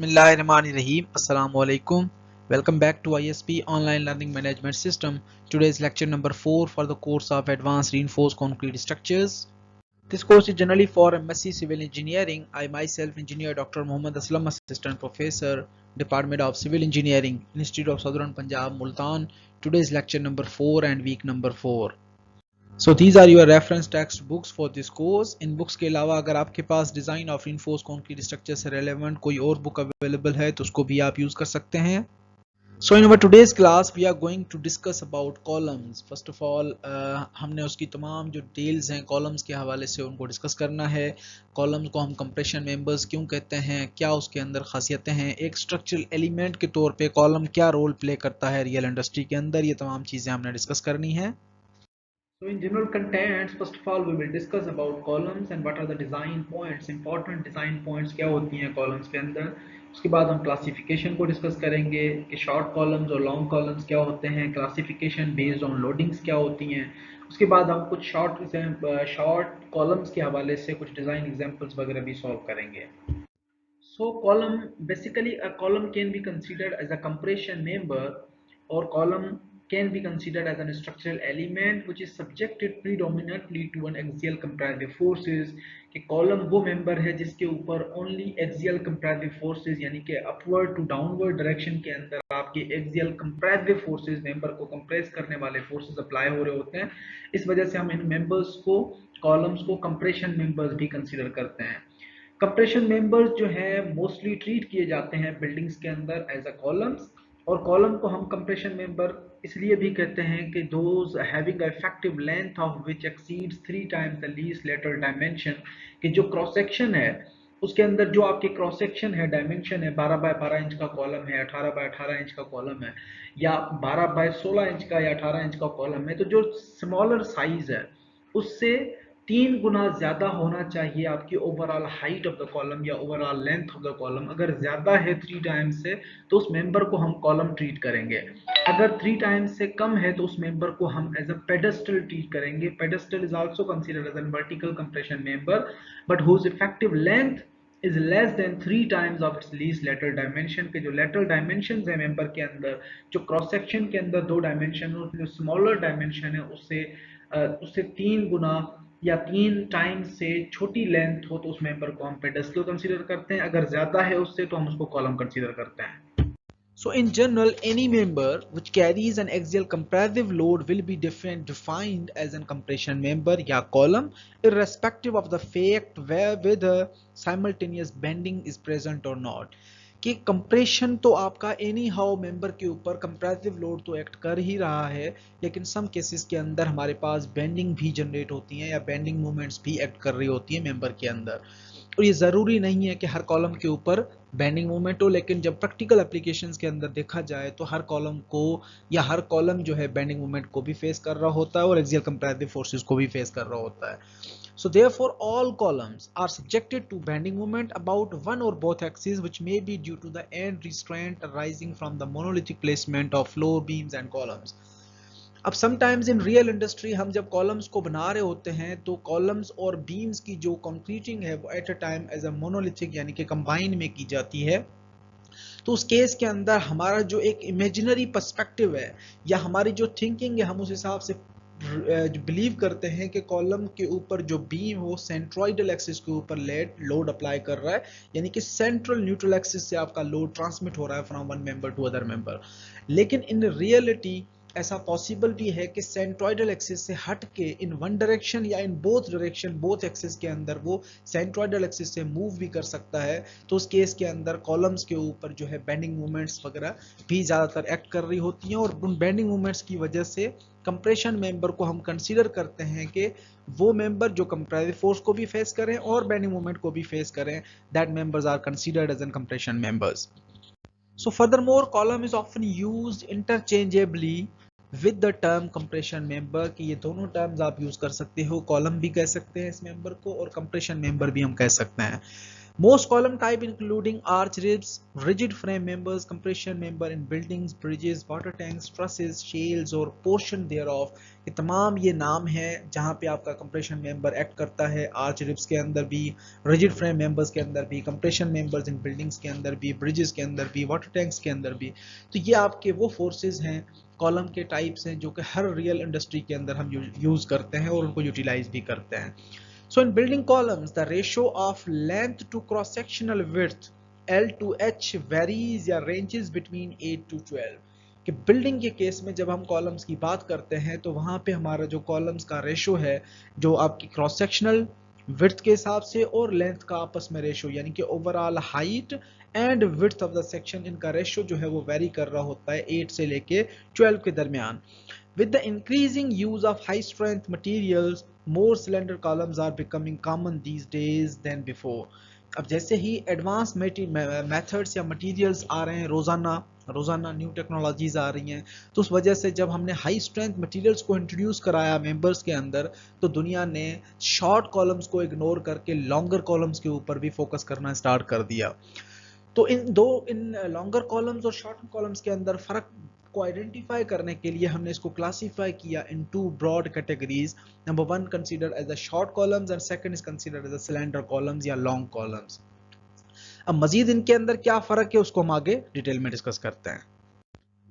Bismillahirrahmanirrahim. Assalamu alaikum. Welcome back to ISP Online Learning Management System. Today's lecture number 4 for the course of Advanced Reinforced Concrete Structures. This course is generally for MSc Civil Engineering. I myself engineer Dr. Muhammad Aslam, Assistant Professor, Department of Civil Engineering, Institute of Southern Punjab, Multan. Today's lecture number 4 and week number 4. So these are your reference text books for this course. In books के अलावा अगर आपके पास design of reinforced concrete structure से relevant कोई और book available है तो उसको भी आप use कर सकते हैं. So in our today's class we are going to discuss about columns. First of all हमने उसकी तमाम जो details हैं columns के हवाले से उनको discuss करना है. Columns को हम compression members क्यों कहते हैं, क्या उसके अंदर खासियतें हैं, एक structural element के तौर पे column क्या role play करता है real industry के अंदर, ये तमाम चीज़ें हमने discuss करनी है. So in general contents, first of all we will discuss about columns and what are the design points, important design points क्या होती हैं columns के अंदर. उसके बाद हम classification को discuss करेंगे कि short columns और long columns क्या होते हैं, classification based on loadings क्या होती हैं. उसके बाद हम कुछ short columns के हवाले से कुछ design examples वगैरह भी solve करेंगे. So column, basically a column can be considered as a compression member or column can be considered as a structural element which is subjected predominantly to an axial compressive forces. कि column वो member है जिसके ऊपर only axial compressive forces यानी कि upward to downward direction के अंदर आपके एक्सियल कंप्रेसिव फोर्सेस मेंबर को कंप्रेस करने वाले फोर्सेस अप्लाई हो रहे होते हैं. इस वजह से हम इन मेंबर्स को कॉलम्स को कंप्रेशन मेंबर्स भी कंसीडर करते हैं. कंप्रेशन मेंबर्स जो है मोस्टली ट्रीट किए जाते हैं बिल्डिंग्स के अंदर एज अ कॉलम्स, और कॉलम को हम कंप्रेशन मेंबर इसलिए भी कहते हैं कि those having effective length of which exceeds 3 times the least lateral dimension, कि जो क्रॉस सेक्शन है उसके अंदर जो आपके क्रॉस सेक्शन है डायमेंशन है 12 बाय 12 इंच का कॉलम है, 18 बाय 18 इंच का कॉलम है, या 12 बाय 16 इंच का या 18 इंच का कॉलम है, तो जो स्मॉलर साइज है उससे 3 गुना ज्यादा होना चाहिए आपकी overall height of the column या overall length of the column. अगर ज्यादा है 3 टाइम्स से तो उस मेंबर को हम कॉलम ट्रीट करेंगे. अगर 3 टाइम्स से कम है तो उस मेंबर को हम एज अ पेडेस्टल ट्रीट करेंगे. Pedestal is also considered as an vertical compression member but whose effective length is less than 3 times of its least lateral dimension. के जो lateral dimensions है मेंबर के अंदर, जो क्रॉस सेक्शन के अंदर 2 dimension और जो स्मॉलर डायमेंशन है उससे 3 गुना या 3 टाइम्स से छोटी लेंथ हो तो उस मेंबर को हम पेडेस्टल कंसीडर करते हैं. अगर ज्यादा है उससे तो हम उसको कॉलम कंसीडर करते हैं. So in general, any member which carries an axial compressive load will be defined as a compression member या column, irrespective of the fact whether simultaneous bending is present or not. कि compression तो आपका any how member के ऊपर compressive load तो act कर ही रहा है, लेकिन सम केसेस के अंदर हमारे पास बेंडिंग भी जनरेट होती हैं या बेंडिंग मूवमेंट्स भी एक्ट कर रही होती है मेंबर के अंदर. और ये ज़रूरी नहीं है कि हर कॉलम के ऊपर बेंडिंग मूवमेंट हो, लेकिन जब प्रैक्टिकल एप्लीकेशंस के अंदर देखा जाए तो हर कॉलम को या हर कॉलम जो है बेंडिंग मूवमेंट को भी फेस कर रहा होता है और एक्सियल कंप्रेसिव फोर्सेस को भी फेस कर रहा होता है. So therefore all columns are subjected to bending moment about one or both axes, which may be due to the end restraint arising from the monolithic placement of floor beams and columns. अब sometimes in real industry हम जब columns को बना रहे होते हैं तो columns और बीम्स की जो कंक्रीटिंग है वो at a time as a monolithic यानी कि कंबाइन में की जाती है. तो उस केस के अंदर हमारा जो एक इमेजिनरी पर्सपेक्टिव है या हमारी जो थिंकिंग है, हम उस हिसाब से बिलीव करते हैं कि कॉलम के ऊपर जो बीम हो सेंट्रोइडल एक्सिस के ऊपर लोड अप्लाई कर रहा है, यानी कि सेंट्रल न्यूट्रल एक्सिस से आपका लोड ट्रांसमिट हो रहा है from one member to other member. लेकिन इन रियलिटी ऐसा पॉसिबल भी है कि सेंट्रोइडल एक्सिस से हट के इन वन डायरेक्शन या in both direction both axis के अंदर वो सेंट्रोइडल एक्सिस से मूव भी कर सकता है. तो उस केस के अंदर कॉलम्स के ऊपर जो है बेंडिंग मूवमेंट्स वगैरह भी ज़्यादातर एक्ट कर रही होती हैं, और उन बेंडिंग मूवमेंट्स की वजह से कंप्रेशन मेंबर को हम कंसीडर करते हैं कि वो मेंबर जो कंप्रेसिव फोर्स को भी फेस करें और बेंडिंग मूवमेंट को भी फेस करें, that members are considered as an compression members. So furthermore, column is often used interchangeably with the term compression member, कि ये दोनों टर्म्स आप यूज कर सकते हो, कॉलम भी कह सकते हैं इस मेंबर को और कंप्रेशन मेंबर भी हम कह सकते हैं. Most column type including arch ribs, rigid frame members, compression member in buildings, bridges, water tanks, trusses, shales और portion thereof, ये तमाम ये नाम है जहाँ पे आपका compression member एक्ट करता है arch ribs के अंदर भी, rigid frame members के अंदर भी, compression members in buildings के अंदर भी, bridges के अंदर भी, water tanks के अंदर भी। तो ये आपके वो फोर्सेज हैं, कॉलम के टाइप्स हैं जो कि हर रियल इंडस्ट्री के अंदर हम यूज करते हैं और उनको यूटिलाइज भी करते हैं। So in building columns, the ratio of length to cross-sectional width L to H varies या ranges between 8 to 12। कि बिल्डिंग के केस में जब हम कॉलम्स की बात करते हैं तो वहाँ पे हमारा जो कॉलम्स का रेशो है, जो आपकी क्रॉस सेक्शनल विड्थ के हिसाब से और लेंथ का आपस में रेशो, यानी कि overall height and width of the section, इनका रेशो जो है वो वेरी कर रहा होता है 8 से लेके 12 के दरमियान। With the increasing use of high strength materials, more cylinder columns are becoming common these days than before। अब जैसे ही एडवांस मेथड्स या मटेरियल्स आ रहे हैं, रोजाना न्यू टेक्नोलॉजीज आ रही हैं, तो उस वजह से जब हमने हाई स्ट्रेंथ मटेरियल्स को इंट्रोड्यूस कराया मेंबर्स के अंदर, तो दुनिया ने शॉर्ट कॉलम्स को इग्नोर करके लॉन्गर कॉलम्स के ऊपर भी फोकस करना स्टार्ट कर दिया। तो इन लॉन्गर कॉलम्स और शॉर्ट कॉलम्स के अंदर फर्क को आइडेंटिफाई करने के लिए हमने इसको क्लासिफाई किया in two broad categories. Number 1 considered as a short columns and second is considered as a slender columns या लॉन्ग कॉलम्स। अब मजीद इनके अंदर क्या फर्क है उसको हम आगे डिटेल में डिस्कस करते हैं।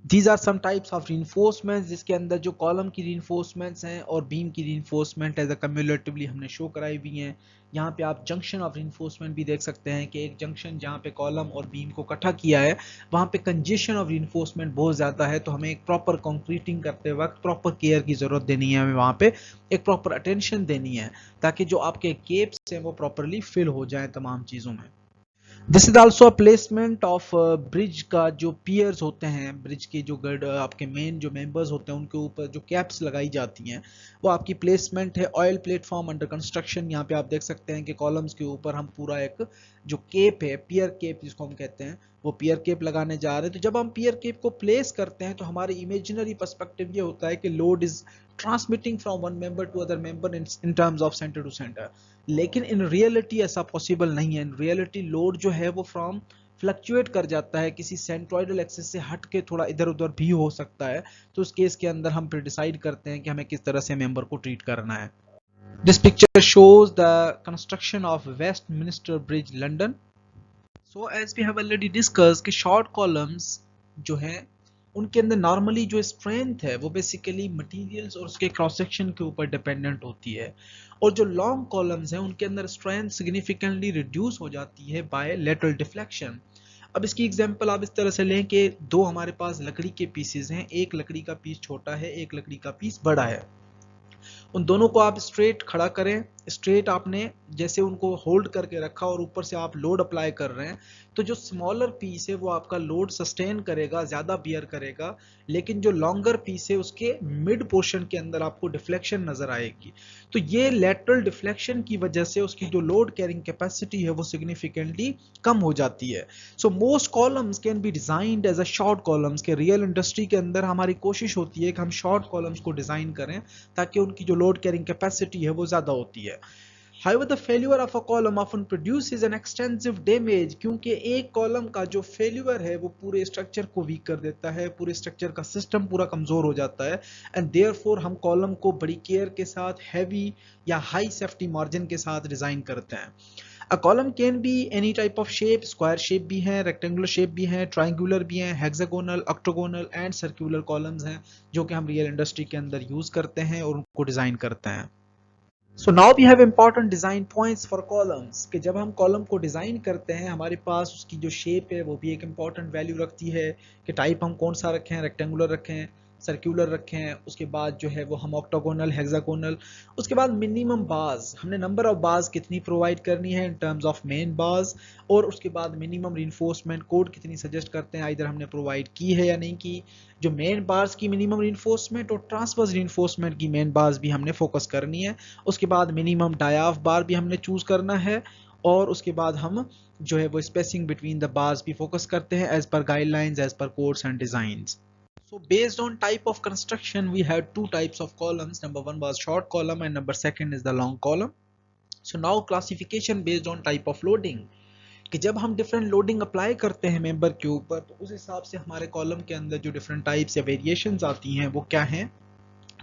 These are some types of reinforcements, जिसके अंदर जो कॉलम की reinforcements हैं और बीम की reinforcement एज अ cumulatively हमने शो कराई हुई हैं। यहाँ पे आप जंक्शन ऑफ reinforcement भी देख सकते हैं कि एक जंक्शन जहाँ पे कॉलम और बीम को इकट्ठा किया है, वहाँ पे कंजेशन ऑफ reinforcement बहुत ज़्यादा है, तो हमें एक प्रॉपर कंक्रीटिंग करते वक्त प्रॉपर केयर की ज़रूरत देनी है, हमें वहाँ पे एक प्रॉपर अटेंशन देनी है ताकि जो आपके केप्स हैं वो प्रॉपरली फिल हो जाए तमाम चीज़ों में। This is also a placement of bridge का जो पियर्स होते हैं, ब्रिज के जो आपके मेन जो मेंबर्स होते हैं उनके ऊपर जो कैप्स लगाई जाती हैं वो आपकी प्लेसमेंट है। ऑयल प्लेटफॉर्म अंडर कंस्ट्रक्शन, यहाँ पे आप देख सकते हैं कि कॉलम्स के ऊपर हम पूरा एक जो केप है, पियर केप जिसको हम कहते हैं, वो पियर केप लगाने जा रहे हैं। तो जब हम पियर केप को प्लेस करते हैं तो हमारे इमेजिनरी पर्सपेक्टिव ये होता है कि load is transmitting from one member to other member in terms of centre to centre, लेकिन इन रियलिटी ऐसा पॉसिबल नहीं है। इन रियलिटी लोड जो है वो फ्रॉम फ्लक्चुएट कर जाता है, किसी सेंट्रॉइडल एक्सिस से हट के थोड़ा इधर उधर भी हो सकता है। तो उस केस के अंदर हम फिर डिसाइड करते हैं कि हमें किस तरह से मेंबर को ट्रीट करना है। This picture shows the construction of Westminster Bridge London. So as we have already discuss कि शॉर्ट कॉलम्स जो है उनके अंदर नॉर्मली जो स्ट्रेंथ है वो बेसिकली मटेरियल्स और उसके क्रॉस सेक्शन के ऊपर डिपेंडेंट होती है, और जो लॉन्ग कॉलम्स हैं उनके अंदर स्ट्रेंथ सिग्निफिकेंटली रिड्यूस हो जाती है बाय लेटरल डिफ्लेक्शन। अब इसकी एग्जांपल आप इस तरह से लें कि दो हमारे पास लकड़ी के पीसेस हैं, एक लकड़ी का पीस छोटा है, एक लकड़ी का पीस बड़ा है। उन दोनों को आप स्ट्रेट खड़ा करें, स्ट्रेट आपने जैसे उनको होल्ड करके रखा और ऊपर से आप लोड अप्लाई कर रहे हैं, तो जो स्मॉलर पीस है वो आपका लोड सस्टेन करेगा, ज़्यादा बियर करेगा, लेकिन जो लॉन्गर पीस है उसके मिड पोर्शन के अंदर आपको डिफ्लेक्शन नज़र आएगी। तो ये लेटरल डिफ्लेक्शन की वजह से उसकी जो लोड कैरिंग कैपेसिटी है वो सिग्निफिकेंटली कम हो जाती है। So most columns can be designed as a short columns, के रियल इंडस्ट्री के अंदर हमारी कोशिश होती है कि हम शॉर्ट कॉलम्स को डिज़ाइन करें ताकि उनकी जो लोड कैरिंग कैपेसिटी है वो ज़्यादा होती है। However, the failure of a column often produces an extensive damage, क्योंकि एक कॉलम का जो फेल्यूर है वो पूरे स्ट्रक्चर को वीक कर देता है, पूरे स्ट्रक्चर का सिस्टम पूरा कमजोर हो जाता है, एंड देयरफॉर हम कॉलम को बड़ी केयर के साथ हैवी या हाई सेफ्टी मार्जिन के साथ डिजाइन करते हैं। A column can be any type of shape, square shape भी है, रेक्टेंगुलर शेप भी है, ट्राइंगुलर भी है, hexagonal, octagonal and circular columns हैं जो कि हम रियल इंडस्ट्री के अंदर यूज करते हैं और उनको डिजाइन करते हैं। So now we have important design points for columns, कि जब हम कॉलम को डिज़ाइन करते हैं हमारे पास उसकी जो शेप है वो भी एक इम्पॉर्टेंट वैल्यू रखती है कि टाइप हम कौन सा रखें, रेक्टेंगुलर रखें, सर्कुलर रखें, उसके बाद जो है वो हम ऑक्टागोनल, हेक्सागोनल, उसके बाद मिनिमम बार्स, हमने नंबर ऑफ बार्स कितनी प्रोवाइड करनी है इन टर्म्स ऑफ मेन बार्स, और उसके बाद मिनिमम रिइंफोर्समेंट कोड कितनी सजेस्ट करते हैं, इधर हमने प्रोवाइड की है या नहीं की। जो मेन बार्स की मिनिमम रिइंफोर्समेंट और ट्रांसवर्स रिइंफोर्समेंट की मेन बार्स भी हमने फोकस करनी है। उसके बाद मिनिमम डायाफ बार भी हमने चूज करना है, और उसके बाद हम जो है वो स्पेसिंग बिटवीन द बार्स भी फोकस करते हैं as per guidelines, as per codes and designs. So based on type of construction, we had two types of columns. Number one was short column and number second is the long column. So now classification based on type of loading. कि जब हम different loading apply करते हैं member के ऊपर तो उस हिसाब से हमारे कॉलम के अंदर जो डिफरेंट टाइप्स या वेरिएशंस आती हैं वो क्या हैं।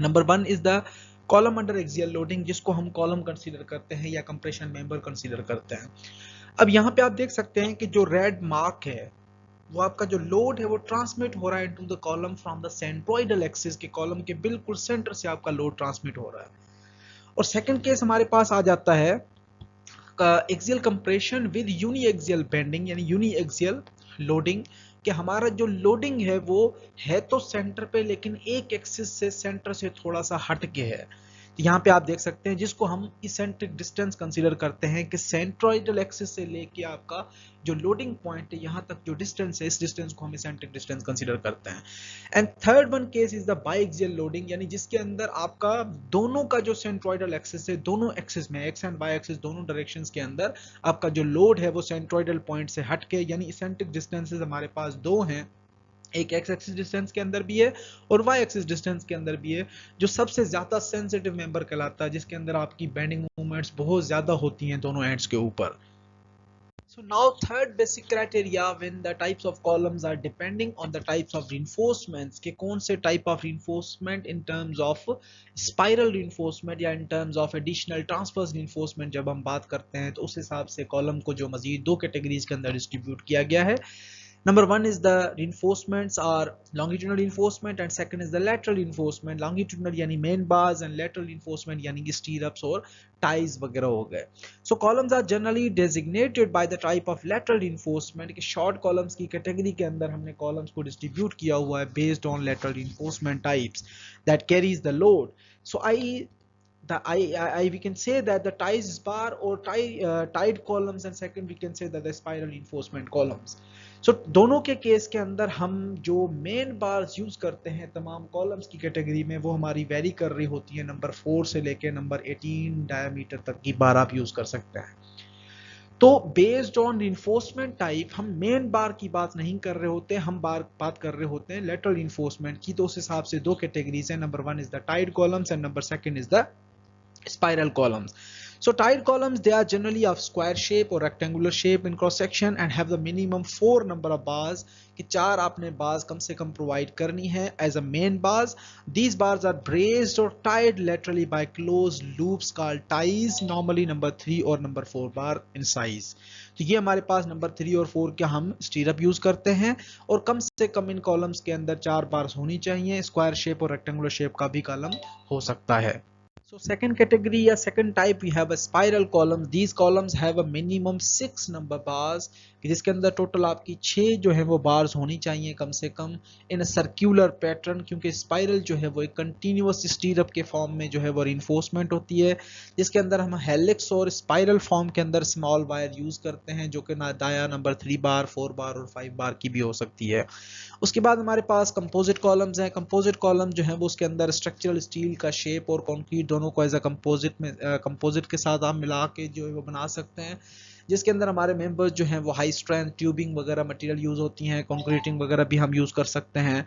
Number 1 is the column under axial loading, जिसको हम कॉलम कंसीडर करते हैं या कंप्रेशन मेंबर कंसीडर करते हैं। अब यहाँ पे आप देख सकते हैं कि जो रेड मार्क है वो आपका जो लोड है वो ट्रांसमिट हो रहा है into the column from the centroidal axis, के कॉलम के बिल्कुल सेंटर से आपका लोड ट्रांसमिट हो रहा है। और सेकंड केस हमारे पास आ जाता है axial compression with uniaxial bending, यानी यूनी एक्सियल लोडिंग, कि हमारा जो लोडिंग है वो है तो सेंटर पे लेकिन एक एक्सिस से सेंटर से थोड़ा सा हट के है। तो यहाँ पे आप देख सकते हैं जिसको हम इसेंट्रिक डिस्टेंस कंसीडर करते हैं कि सेंट्रोइडल एक्सिस से लेके आपका जो लोडिंग पॉइंट है यहाँ तक जो डिस्टेंस है, इस डिस्टेंस को हम इसेंट्रिक डिस्टेंस कंसीडर करते हैं। And third one case is the biaxial loading, यानी जिसके अंदर आपका दोनों का जो सेंट्रोइडल एक्सिस है, दोनों एक्सिस में एक्स एंड वाई एक्सिस दोनों डायरेक्शंस के अंदर आपका जो लोड है वो सेंट्रोइडल पॉइंट से हट के, यानी इसेंट्रिक डिस्टेंसेस हमारे पास दो हैं, एक एक्स एक्सिस डिस्टेंस के अंदर भी है और वाई एक्सिस डिस्टेंस के अंदर भी है, जो सबसे ज्यादा सेंसिटिव मेंबर कहलाता है, जिसके अंदर आपकी बेंडिंग मूवमेंट्स बहुत ज्यादा होती हैं दोनों एंड्स के ऊपर। So now third basic criteria when the types of columns are depending on the types of reinforcements, कि कौन से type of reinforcement in terms of spiral reinforcement या in terms of additional transverse reinforcement जब हम बात करते हैं तो उस हिसाब से कॉलम को जो मजीद दो कैटेगरीज के अंदर डिस्ट्रीब्यूट किया गया है। Number 1 is the reinforcements are longitudinal reinforcement and second is the lateral reinforcement। longitudinal यानी main bars and lateral reinforcement यानी कि stirrups और ties वगैरह हो गए। So columns are generally designated by the type of lateral reinforcement, कि short columns की category के अंदर हमने columns को distribute किया हुआ है based on lateral reinforcement types that carries the load। So we can say that the ties bar or tied columns and second we can say that the spiral reinforcement columns। So दोनों के case के अंदर हम जो main bars use करते हैं तमाम columns की कैटेगरी में वो हमारी वेरी कर रही होती है, नंबर 4 से लेके नंबर 18 डायमीटर तक की बार आप यूज कर सकते हैं। तो बेस्ड ऑन रिइंफोर्समेंट टाइप हम मेन बार की बात नहीं कर रहे होते, हम बात कर रहे होते हैं लेटरल रिइंफोर्समेंट की। तो उस हिसाब से दो कैटेगरीज है, number 1 is the tied columns and number 2 is the spiral columns। So tied columns, they are generally of square shape or rectangular shape in cross section and have the minimum 4 number of bars, कि 4 आपने bars कम से कम provide करनी है as a main bars। These bars are braced or tied laterally by closed loops called ties, normally number 3 और number 4 bar in size। तो ये हमारे पास number 3 और 4 का हम स्टीरअप यूज करते हैं और कम से कम इन कॉलम्स के अंदर 4 बार्स होनी चाहिए। स्क्वायर शेप और रेक्टेंगुलर शेप का भी कॉलम हो सकता है। So second category या second type we have a spiral columns। These columns have a minimum 6 number bars, जिसके अंदर टोटल आपकी 6 जो है वो बार्स होनी चाहिए कम से कम इन सर्कुलर पैटर्न, क्योंकि स्पाइरल जो है वो एक कंटिन्यूअस स्टीरअप के फॉर्म में जो है वो रिइंफोर्समेंट होती है, जिसके अंदर हम हेलिक्स और स्पाइरल फॉर्म के अंदर स्मॉल वायर यूज करते हैं जो कि दाया नंबर 3 बार 4 बार और 5 बार की भी हो सकती है। उसके बाद हमारे पास कंपोजिट कॉलम्स हैं। कंपोजिट कॉलम जो है वो उसके अंदर स्ट्रक्चरल स्टील का शेप और कंक्रीट दोनों को एज अ कंपोजिट के साथ आप मिला के जो है वो बना सकते हैं, जिसके अंदर हमारे मेंबर्स जो हैं वो हाई स्ट्रेंथ ट्यूबिंग वगैरह मटेरियल यूज होती हैं, कंक्रीटिंग वगैरह भी हम यूज कर सकते हैं।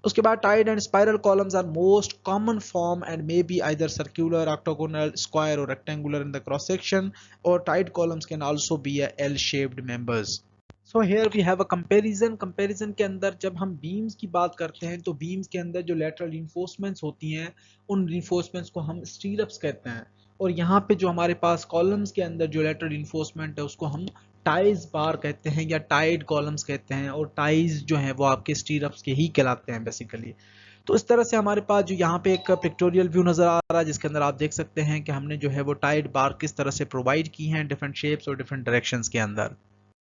उसके बाद tied and spiral columns are most common form and may be either circular, octagonal, square और rectangular in the cross section, और tied columns can also be a L shaped members. So here we have a comparison के अंदर जब हम beams की बात करते हैं तो बीम्स के अंदर जो लेटरल रिइंफोर्समेंट्स होती हैं उन रिइंफोर्समेंट्स को हम स्टीरअप्स कहते हैं, और यहाँ पे जो हमारे पास कॉलम्स के अंदर जो लेटरल रिइंफोर्समेंट है उसको हम टाइज बार कहते हैं या टाइड कॉलम्स कहते हैं, और टाइज जो है वो आपके स्टीरअप्स के ही कहलाते हैं बेसिकली। तो इस तरह से हमारे पास जो यहाँ पे एक पिक्टोरियल व्यू नजर आ रहा है जिसके अंदर आप देख सकते हैं कि हमने जो है वो टाइड बार किस तरह से प्रोवाइड की हैं डिफरेंट शेप्स और डिफरेंट डायरेक्शंस के अंदर।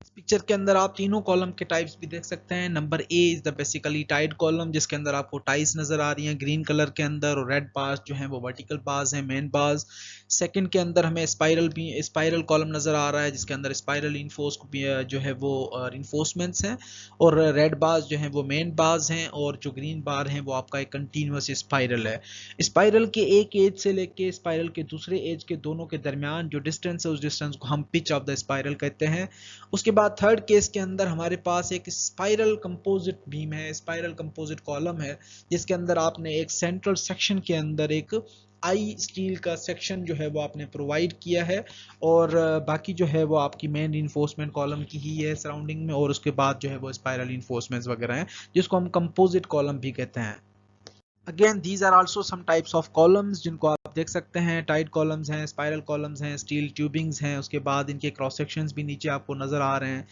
इस पिक्चर के अंदर आप तीनों कॉलम के टाइप्स भी देख सकते हैं। Number A is the basically tied column, जिसके अंदर आपको टाइज नजर आ रही हैं ग्रीन कलर के अंदर, और रेड बार्स जो हैं वो वर्टिकल बार्स हैं, मेन बार्स। सेकंड के अंदर हमें स्पाइरल कॉलम नजर आ रहा है जिसके अंदर स्पाइरल इन्फोर्स जो है वो इन्फोर्समेंट्स हैं, और रेड बार्स जो हैं वो मेन बार्स हैं, और जो ग्रीन बार हैं वो आपका एक कंटिन्यूअस स्पाइरल है। स्पाइरल के एक एज से लेके स्पाइरल के दूसरे एज के दोनों के दरमियान जो डिस्टेंस है उस डिस्टेंस को हम पिच ऑफ द स्पाइरल कहते हैं। उसके बाद थर्ड केस के अंदर हमारे पास एक स्पाइरल कंपोजिट बीम है, स्पाइरल कंपोजिट कॉलम है, जिसके अंदर आपने एक सेंट्रल सेक्शन के अंदर एक आई स्टील का सेक्शन जो है वो आपने प्रोवाइड किया है, और बाकी जो है वो आपकी मेन रीइंफोर्समेंट कॉलम की ही है सराउंडिंग में, और उसके बाद जो है वो स्पाइरल रीइंफोर्समेंट्स वगैरह हैं जिसको हम कंपोजिट कॉलम भी कहते हैं। Again these are also some types of columns जिनको आप देख सकते हैं, टाइड कॉलम्स हैं, स्पाइरल कॉलम्स हैं, स्टील ट्यूबिंग्स हैं, उसके बाद इनके क्रॉस सेक्शंस भी नीचे आपको नजर आ रहे हैं।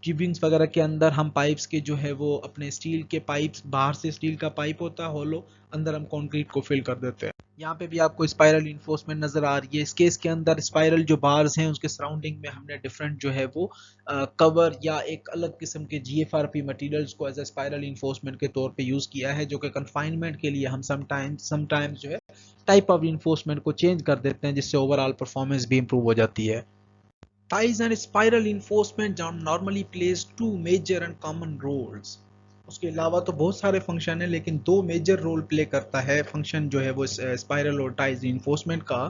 ट्यूबिंग्स वगैरह के अंदर हम पाइप्स के जो है वो अपने स्टील के पाइप्स, बाहर से स्टील का पाइप होता है होलो, अंदर हम कंक्रीट को फिल कर देते हैं। यहाँ पे भी आपको स्पाइरल इन्फोर्समेंट नजर आ रही है। इस केस के अंदर स्पाइरल जो बार्स हैं उसके सराउंडिंग में हमने डिफरेंट जो है वो कवर या एक अलग किस्म के जीएफआरपी मटेरियल्स को एज ए स्पाइरल इन्फोर्समेंट के तौर पे यूज किया है, जो कि कन्फाइनमेंट के लिए हम समटाइम्स जो है टाइप ऑफ इन्फोर्समेंट को चेंज कर देते हैं, जिससे ओवरऑल परफॉर्मेंस भी इंप्रूव हो जाती है। Ties and spiral reinforcement normally plays two major and common roles. उसके अलावा तो बहुत सारे फंक्शन है, लेकिन दो मेजर रोल प्ले करता है फंक्शन जो है वो स्पाइरल और टाइज reinforcement का।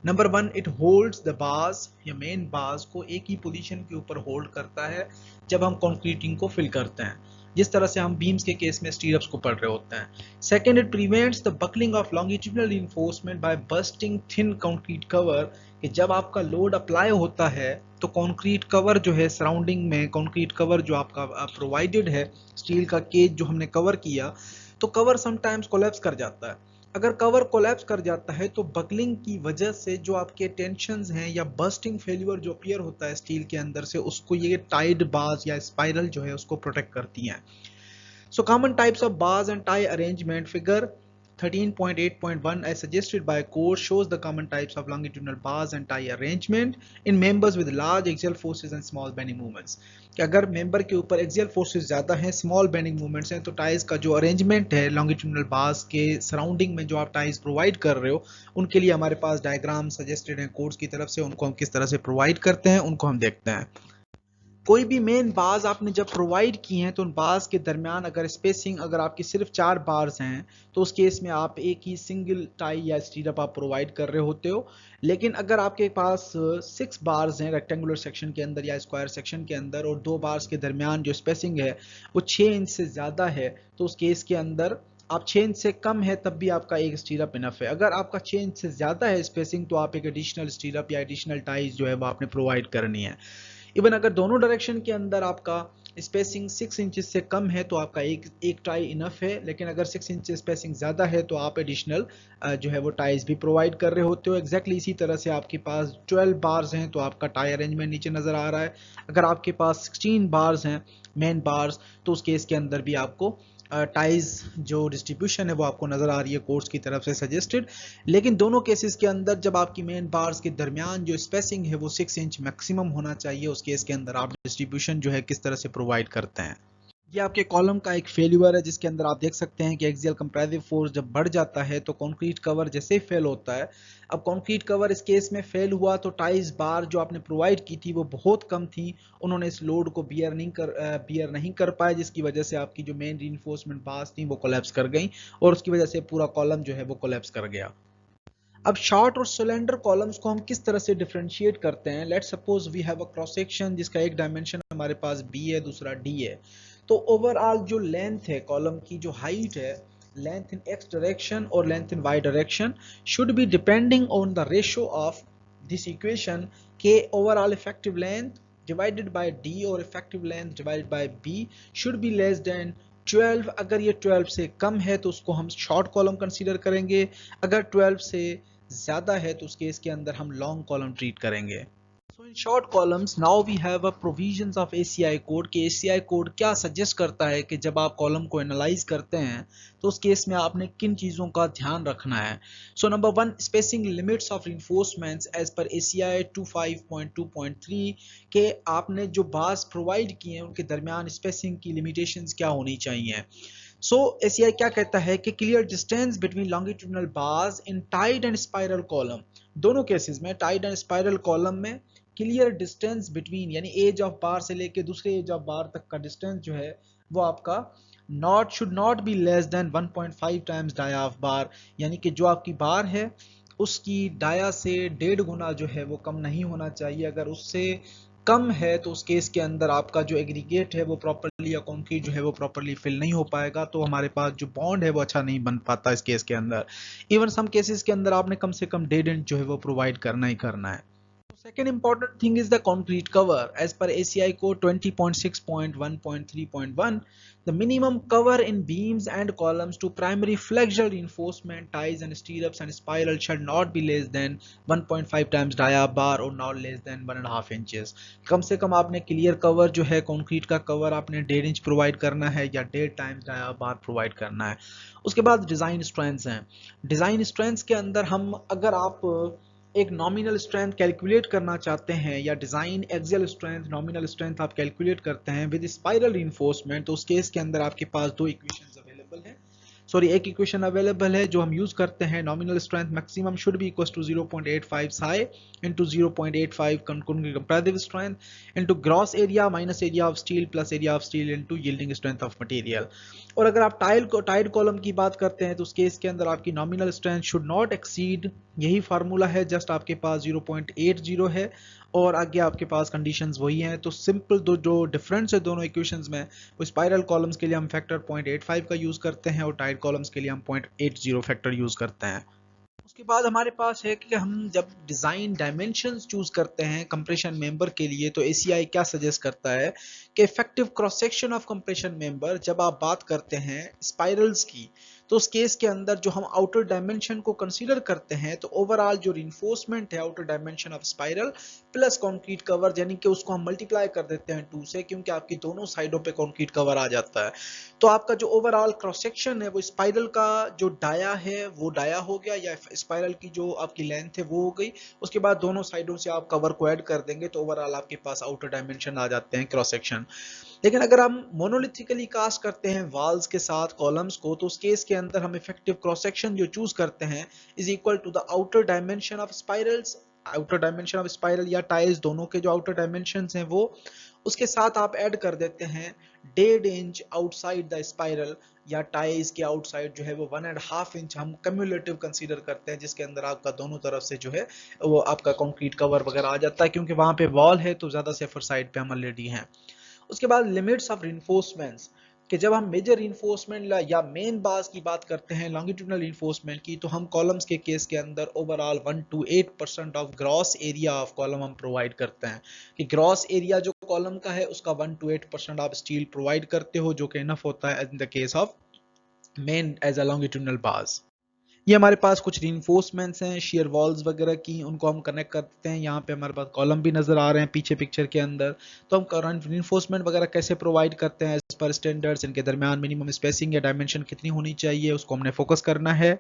Number one, it holds the bars या मेन बार्स को एक ही पोजीशन के ऊपर होल्ड करता है जब हम कंक्रीटिंग को फिल करते हैं, जिस तरह से हम बीम्स के केस में स्टीरअप्स को पढ़ रहे होते हैं। Second, it prevents the buckling of longitudinal reinforcement by bursting thin concrete cover, कि जब आपका लोड अप्लाई होता है तो कंक्रीट कवर जो है सराउंडिंग में, कंक्रीट कवर जो आपका प्रोवाइडेड है, स्टील का केज जो हमने कवर किया, तो कवर समटाइम्स कोलैप्स कर जाता है। अगर कवर कोलैप्स कर जाता है तो बकलिंग की वजह से जो आपके टेंशंस हैं या बर्स्टिंग फेल्यूर जो अपीयर होता है स्टील के अंदर से, उसको ये टाइड बार्स या स्पाइरल जो है उसको प्रोटेक्ट करती हैं। So common types of bars and tie arrangement, figure 13.8.1 as suggested by code shows the common types of longitudinal bars and tie arrangement in members with large axial forces and small bending moments. कि अगर member के ऊपर axial forces ज्यादा हैं, small bending movements हैं, तो ties का जो अरेंजमेंट है लॉन्गिट्यूडनल बार्स के सराउंडिंग में जो आप टाइज प्रोवाइड कर रहे हो, उनके लिए हमारे पास डायग्राम सजेस्टेड हैं कोड्स की तरफ से, उनको हम किस तरह से प्रोवाइड करते हैं उनको हम देखते हैं। कोई भी मेन बार्स आपने जब प्रोवाइड किए हैं तो उन बार्स के दरमियान अगर स्पेसिंग, अगर आपकी सिर्फ 4 बार्स हैं तो उस केस में आप एक ही सिंगल टाई या स्टीरअप आप प्रोवाइड कर रहे होते हो। लेकिन अगर आपके पास 6 बार्स हैं रेक्टेंगुलर सेक्शन के अंदर या स्क्वायर सेक्शन के अंदर, और 2 बार्स के दरमियान जो स्पेसिंग है वो 6 इंच से ज़्यादा है, तो उस केस के अंदर आप 6 इंच से कम है तब भी आपका एक स्टीरअप इनफ है। अगर आपका 6 इंच से ज़्यादा है स्पेसिंग, तो आप एक एडिशनल स्टीरअप या एडिशनल टाइज जो है वो आपने प्रोवाइड करनी है। इवन अगर दोनों डायरेक्शन के अंदर आपका स्पेसिंग 6 इंचेस से कम है तो आपका एक टाई इनफ है, लेकिन अगर 6 इंच स्पेसिंग ज़्यादा है तो आप एडिशनल जो है वो टाइज भी प्रोवाइड कर रहे होते हो। एग्जैक्टली इसी तरह से आपके पास 12 बार्स हैं तो आपका टाई अरेंजमेंट नीचे नज़र आ रहा है। अगर आपके पास 16 बार्स हैं मेन बार्स, तो उस केस के अंदर भी आपको टाइज जो डिस्ट्रीब्यूशन है वो आपको नजर आ रही है कोर्स की तरफ से सजेस्टेड। लेकिन दोनों केसेस के अंदर जब आपकी मेन बार्स के दरमियान जो स्पेसिंग है वो 6 इंच मैक्सिमम होना चाहिए, उस केस के अंदर आप डिस्ट्रीब्यूशन जो है किस तरह से प्रोवाइड करते हैं। ये आपके कॉलम का एक फेल्यूर है जिसके अंदर आप देख सकते हैं कि एक्सियल कंप्रेसिव फोर्स जब बढ़ जाता है तो कंक्रीट कवर जैसे ही फेल होता है। अब कंक्रीट कवर इस केस में फेल हुआ तो टाइज बार जो आपने प्रोवाइड की थी वो बहुत कम थी, उन्होंने इस लोड को बियर नहीं कर पाए, जिसकी वजह से आपकी जो मेन रीइंफोर्समेंट बार्स थी वो कोलैप्स कर गई और उसकी वजह से पूरा कॉलम जो है वो कोलैप्स कर गया। अब शॉर्ट और सिलेंडर कॉलम्स को हम किस तरह से डिफरेंशिएट करते हैं। Let's suppose we have a cross section जिसका एक डायमेंशन हमारे पास बी है, दूसरा डी है। तो ओवरऑल जो लेंथ है कॉलम की, जो हाइट है, लेंथ इन एक्स डायरेक्शन और length in Y direction should be depending on the ratio of this equation के overall effective length divided by D और effective length divided by B should be less than 12। अगर ये 12 से कम है तो उसको हम शॉर्ट कॉलम कंसीडर करेंगे, अगर 12 से ज्यादा है तो उस केस के अंदर हम लॉन्ग कॉलम ट्रीट करेंगे। So in short columns now we have a provisions of ACI code कि ACI कोड क्या सजेस्ट करता है कि जब आप कॉलम को एनालाइज करते हैं तो उस केस में आपने किन चीज़ों का ध्यान रखना है। So number 1, spacing limits of reinforcements as per ACI 25.2.3 के आपने जो बार्स प्रोवाइड किए हैं उनके दरमियान स्पेसिंग की लिमिटेशंस क्या होनी चाहिए। सो ACI क्या कहता है कि clear distance between longitudinal bars in tied and spiral column, दोनों केसेस में टाइड एंड स्पाइरल कॉलम में क्लियर डिस्टेंस बिटवीन यानी एज ऑफ बार से लेके दूसरे एज ऑफ बार तक का डिस्टेंस जो है वो आपका should not be less than 1.5 times dia of bar, यानी कि जो आपकी बार है उसकी डाया से 1.5 गुना जो है वो कम नहीं होना चाहिए। अगर उससे कम है तो उस केस के अंदर आपका जो एग्रीगेट है वो प्रॉपरली या कंक्रीट जो है वो प्रॉपरली फिल नहीं हो पाएगा, तो हमारे पास जो बॉन्ड है वो अच्छा नहीं बन पाता इस केस के अंदर। इवन सम केसेस के अंदर आपने कम से कम डेड एंड जो है वो प्रोवाइड करना ही करना है। Second important thing is the concrete cover. As per ACI code 20.6.1.3.1, the minimum cover in beams and columns to primary flexural reinforcement, ties and stirrups and spiral shall not be less than 1.5 times dia bar or not less than 1.5 inches. कम से कम आपने clear cover जो है concrete का cover आपने 1.5 inch provide करना है या 1.5 times dia बार provide करना है। उसके बाद डिजाइन स्ट्रेंथ्स हैं। डिजाइन स्ट्रेंथ्स के अंदर हम अगर आप एक नॉमिनल स्ट्रेंथ कैलकुलेट करना चाहते हैं या design axial strength nominal strength आप कैलकुलेट करते हैं विद स्पाइरल रिइंफोर्समेंट, तो उस केस के अंदर आपके पास दो इक्वेशंस अवेलेबल हैं, सॉरी एक इक्वेशन अवेलेबल है जो हम यूज करते हैं। Nominal strength maximum should be equal to 0.85 psi into 0.85 comparative strength into gross area minus area of steel plus area of steel into yielding strength of material. और अगर आप Tide column की बात करते हैं तो उस केस के अंदर आपकी nominal strength should not exceed, यही फार्मूला है, जस्ट आपके पास 0.80 है और आगे आपके पास कंडीशंस वही हैं। तो सिंपल दो जो डिफरेंस है दोनों इक्वेशंस में, वो स्पाइरल कॉलम्स के लिए हम फैक्टर 0.85 का यूज करते हैं और टाइड कॉलम्स के लिए हम 0.80 फैक्टर यूज करते हैं। उसके बाद हमारे पास है कि हम जब डिजाइन डायमेंशंस चूज करते हैं कंप्रेशन मेंबर के लिए तो एसीआई क्या सजेस्ट करता है कि effective cross section of compression member, जब आप बात करते हैं स्पाइरल्स की तो उस केस के अंदर जो हम आउटर डायमेंशन को कंसीडर करते हैं तो ओवरऑल जो रिइंफोर्समेंट है outer dimension of spiral plus concrete cover, यानी कि उसको हम मल्टीप्लाई कर देते हैं 2 से, क्योंकि आपकी दोनों साइडों पे कंक्रीट कवर आ जाता है। तो आपका जो ओवरऑल क्रॉस सेक्शन है वो स्पाइरल का जो डाया है वो डाया हो गया या स्पाइरल की जो आपकी लेंथ है वो हो गई। उसके बाद दोनों साइडों से आप कवर को ऐड कर देंगे तो ओवरऑल आपके पास आउटर डायमेंशन आ जाते हैं क्रॉस सेक्शन। लेकिन अगर हम मोनोलिथिकली कास्ट करते हैं वॉल्स के साथ कॉलम्स को तो उस केस के अंदर हम इफेक्टिव क्रॉस सेक्शन जो चूज करते हैं is equal to the outer dimension of spirals, outer dimension of spiral या टाइल्स दोनों के जो आउटर डायमेंशंस हैं वो, उसके साथ आप ऐड कर देते हैं 1.5 इंच आउटसाइड द स्पाइरल या टाइज के आउटसाइड जो है वो 1.5 इंच हम कम्युलेटिव कंसीडर करते हैं, जिसके अंदर आपका दोनों तरफ से जो है वो आपका कंक्रीट कवर वगैरह आ जाता है, क्योंकि वहां पे वॉल है तो ज्यादा सेफर साइड पे हम ऑलरेडी हैं। उसके बाद लिमिट्स ऑफ रिइंफोर्समेंट्स, कि जब हम मेजर रिइंफोर्समेंट या मेन बार्स की बात करते हैं लॉन्गिट्यूडनल रिइंफोर्समेंट की, तो हम कॉलम्स के केस के अंदर overall 1 to 8% of gross area of column हम प्रोवाइड करते हैं, कि ग्रॉस एरिया जो कॉलम का है उसका 1 to 8% आप स्टील प्रोवाइड करते हो, जो कि इनफ होता है in the case of main as a longitudinal bars. ये हमारे पास कुछ रीइंफोर्समेंट्स हैं शेयर वॉल्स वगैरह की, उनको हम कनेक्ट करते हैं। यहाँ पे हमारे पास कॉलम भी नजर आ रहे हैं पीछे पिक्चर के अंदर, तो हम करंट रीइंफोर्समेंट वगैरह कैसे प्रोवाइड करते हैं एज पर स्टैंडर्ड्स, इनके दरमियान मिनिमम स्पेसिंग या डायमेंशन कितनी होनी चाहिए उसको हमने फोकस करना है।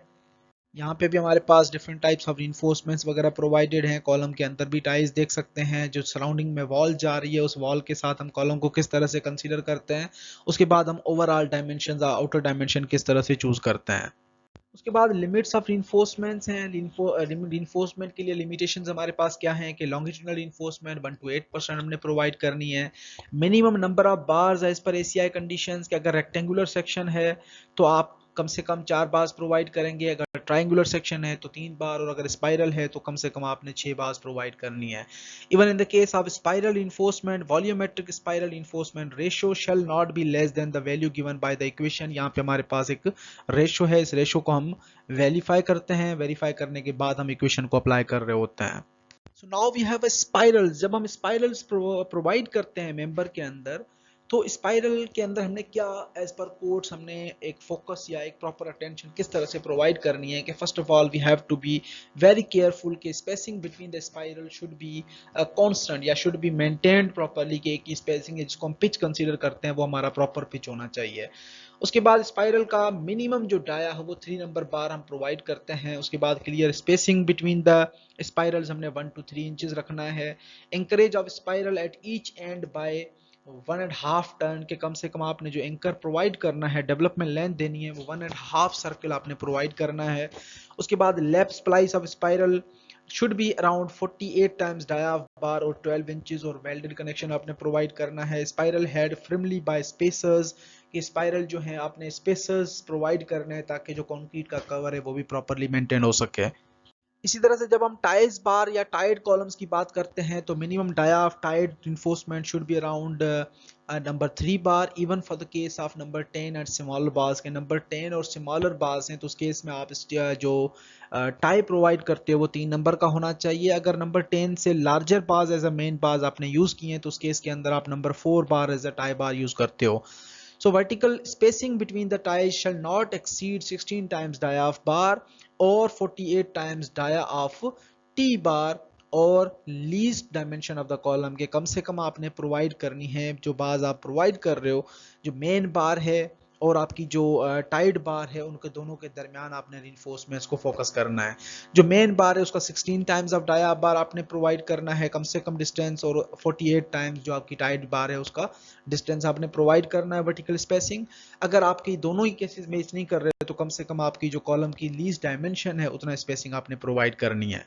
यहाँ पे भी हमारे पास डिफरेंट टाइप्स ऑफ रीइंफोर्समेंट्स वगैरह प्रोवाइडेड हैं। कॉलम के अंदर भी टाइल्स देख सकते हैं, जो सराउंडिंग में वॉल जा रही है उस वॉल के साथ हम कॉलम को किस तरह से कंसीडर करते हैं। उसके बाद हम ओवरऑल डायमेंशन आउटर डायमेंशन किस तरह से चूज करते हैं। उसके बाद लिमिट्स ऑफ रिइंफोर्समेंट्स हैं। रिइंफोर्समेंट के लिए लिमिटेशंस हमारे पास क्या हैं कि लॉन्गिट्यूडनल रिइंफोर्समेंट 1 to 8% हमने प्रोवाइड करनी है। Minimum number of bars as per ACI conditions, कि अगर रेक्टेंगुलर सेक्शन है तो आप कम से कम 4 बार्स प्रोवाइड करेंगे, अगर ट्राइंगुलर सेक्शन है तो 3 बार, और अगर स्पाइरल है तो कम से कम आपने 6 बार्स प्रोवाइड करनी है। Even in the case of spiral enforcement volumetric spiral enforcement ratio shall not be less then the value given by the equation. यहाँ पे हमारे पास एक रेशियो है, इस रेशियो को हम वेरीफाई करते हैं, वेरीफाई करने के बाद हम इक्वेशन को अप्लाई कर रहे होते हैं। So now we have a spirals. जब हम स्पाइरल्स प्रोवाइड करते हैं मेंबर के अंदर तो स्पाइरल के अंदर हमने क्या एज पर कोड्स हमने एक फोकस या एक प्रॉपर अटेंशन किस तरह से प्रोवाइड करनी है कि first of all we have to be very careful कि spacing between the spiral should be constant या शुड बी मेंटेन्ड प्रॉपर्ली, कि एक स्पेसिंग है जिसको हम पिच कंसीडर करते हैं वो हमारा प्रॉपर पिच होना चाहिए। उसके बाद स्पाइरल का मिनिमम जो डाया है वो 3 नंबर बार हम प्रोवाइड करते हैं। उसके बाद clear spacing between the spirals हमने 1 to 3 इंचेस रखना है। Anchorage of spiral at each end by 1.5 turn, के कम से कम आपने जो एंकर प्रोवाइड करना है डेवलपमेंट लेंथ देनी है वो 1.5 सर्कल आपने प्रोवाइड करना है। उसके बाद lap splice of spiral should be around 48 times dia bar और 12 इंचेस, और वेल्डेड कनेक्शन आपने प्रोवाइड करना है। स्पाइरल हेड फ्रिमली बाय स्पेसर्स, कि स्पाइरल जो है आपने स्पेसर्स प्रोवाइड करने हैं ताकि जो कंक्रीट का कवर है वो भी प्रॉपर्ली मेंटेन हो सके। इसी तरह से जब हम टाइज बार या टाइड कॉलम्स की बात करते हैं तो minimum dia of tied reinforcement should be around number 3 bar even for the case of number 10 and smaller bars के नंबर 10 और स्मॉलर बार्स हैं तो उस केस में आप जो टाई प्रोवाइड करते हो वो 3 नंबर का होना चाहिए। अगर नंबर 10 से larger bars as a main bars आपने यूज किए हैं तो उस केस के अंदर आप number 4 bar as a tie bar use करते हो। So vertical spacing between the ties shall not exceed 16 times dia of bar or 48 times dia of T bar और least dimension of the column के कम से कम आपने provide करनी है। जो बार्स आप प्रोवाइड कर रहे हो, जो मेन बार है और आपकी जो टाइड बार है, उनके दोनों के दरमियान आपने रिइंफोर्समेंट्स को फोकस करना है। जो मेन बार है उसका 16 टाइम्स ऑफ डाया बार आपने प्रोवाइड करना है कम से कम डिस्टेंस, और 48 टाइम्स जो आपकी टाइड बार है उसका डिस्टेंस आपने प्रोवाइड करना है वर्टिकल स्पेसिंग। अगर आपकी दोनों ही केसेस में इस नहीं कर रहे तो कम से कम आपकी जो कॉलम की लीस्ट डायमेंशन है उतना स्पेसिंग आपने प्रोवाइड करनी है।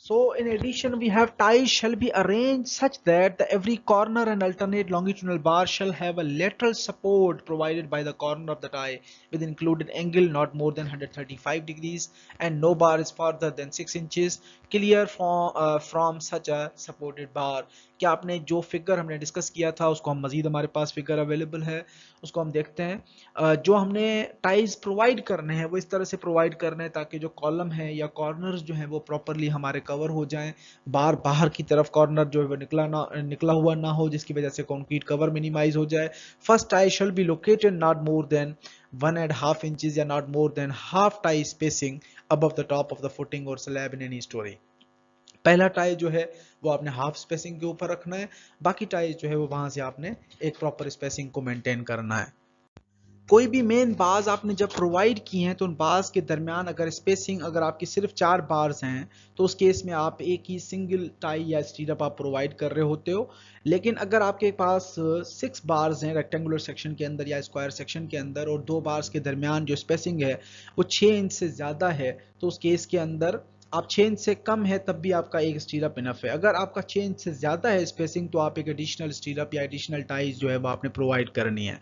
So in addition, we have ties shall be arranged such that the every corner and alternate longitudinal bar shall have a lateral support provided by the corner of the tie with included angle not more than 135 degrees and no bar is farther than 6 inches clear from such a supported bar। क्या आपने जो figure हमने discuss किया था उसको हम मजीद, हमारे पास figure available है उसको हम देखते हैं। जो हमने टाइज प्रोवाइड करने हैं वो इस तरह से प्रोवाइड करने हैं ताकि जो कॉलम है या कॉर्नर्स जो हैं वो प्रॉपरली हमारे कवर हो जाएं, बार बाहर की तरफ कॉर्नर जो है वो निकला हुआ ना हो, जिसकी वजह से कंक्रीट कवर मिनिमाइज हो जाए। First tie shall be located not more than 1.5 inches या not more than half tie spacing above the top of the footing और स्लैब इन एनी स्टोरी। पहला टाई जो है वो आपने हाफ स्पेसिंग के ऊपर रखना है, बाकी टाई जो है वो वहां से आपने एक प्रॉपर स्पेसिंग को मेंटेन करना है। कोई भी मेन बार्स आपने जब प्रोवाइड किए हैं तो उन बार्स के दरमियान अगर स्पेसिंग, अगर आपकी सिर्फ 4 बार्स हैं तो उस केस में आप एक ही सिंगल टाई या स्टीरअप आप प्रोवाइड कर रहे होते हो। लेकिन अगर आपके पास 6 बार्स हैं रेक्टेंगुलर सेक्शन के अंदर या स्क्वायर सेक्शन के अंदर और 2 बार्स के दरमियान जो स्पेसिंग है वो 6 इंच से ज़्यादा है तो उस केस के अंदर आप 6 इंच से कम है तब भी आपका एक स्टीरअप इनफ है। अगर आपका 6 इंच से ज़्यादा है स्पेसिंग तो आप एक एडिशनल स्टीरअप या एडिशनल टाइज जो है वो आपने प्रोवाइड करनी है।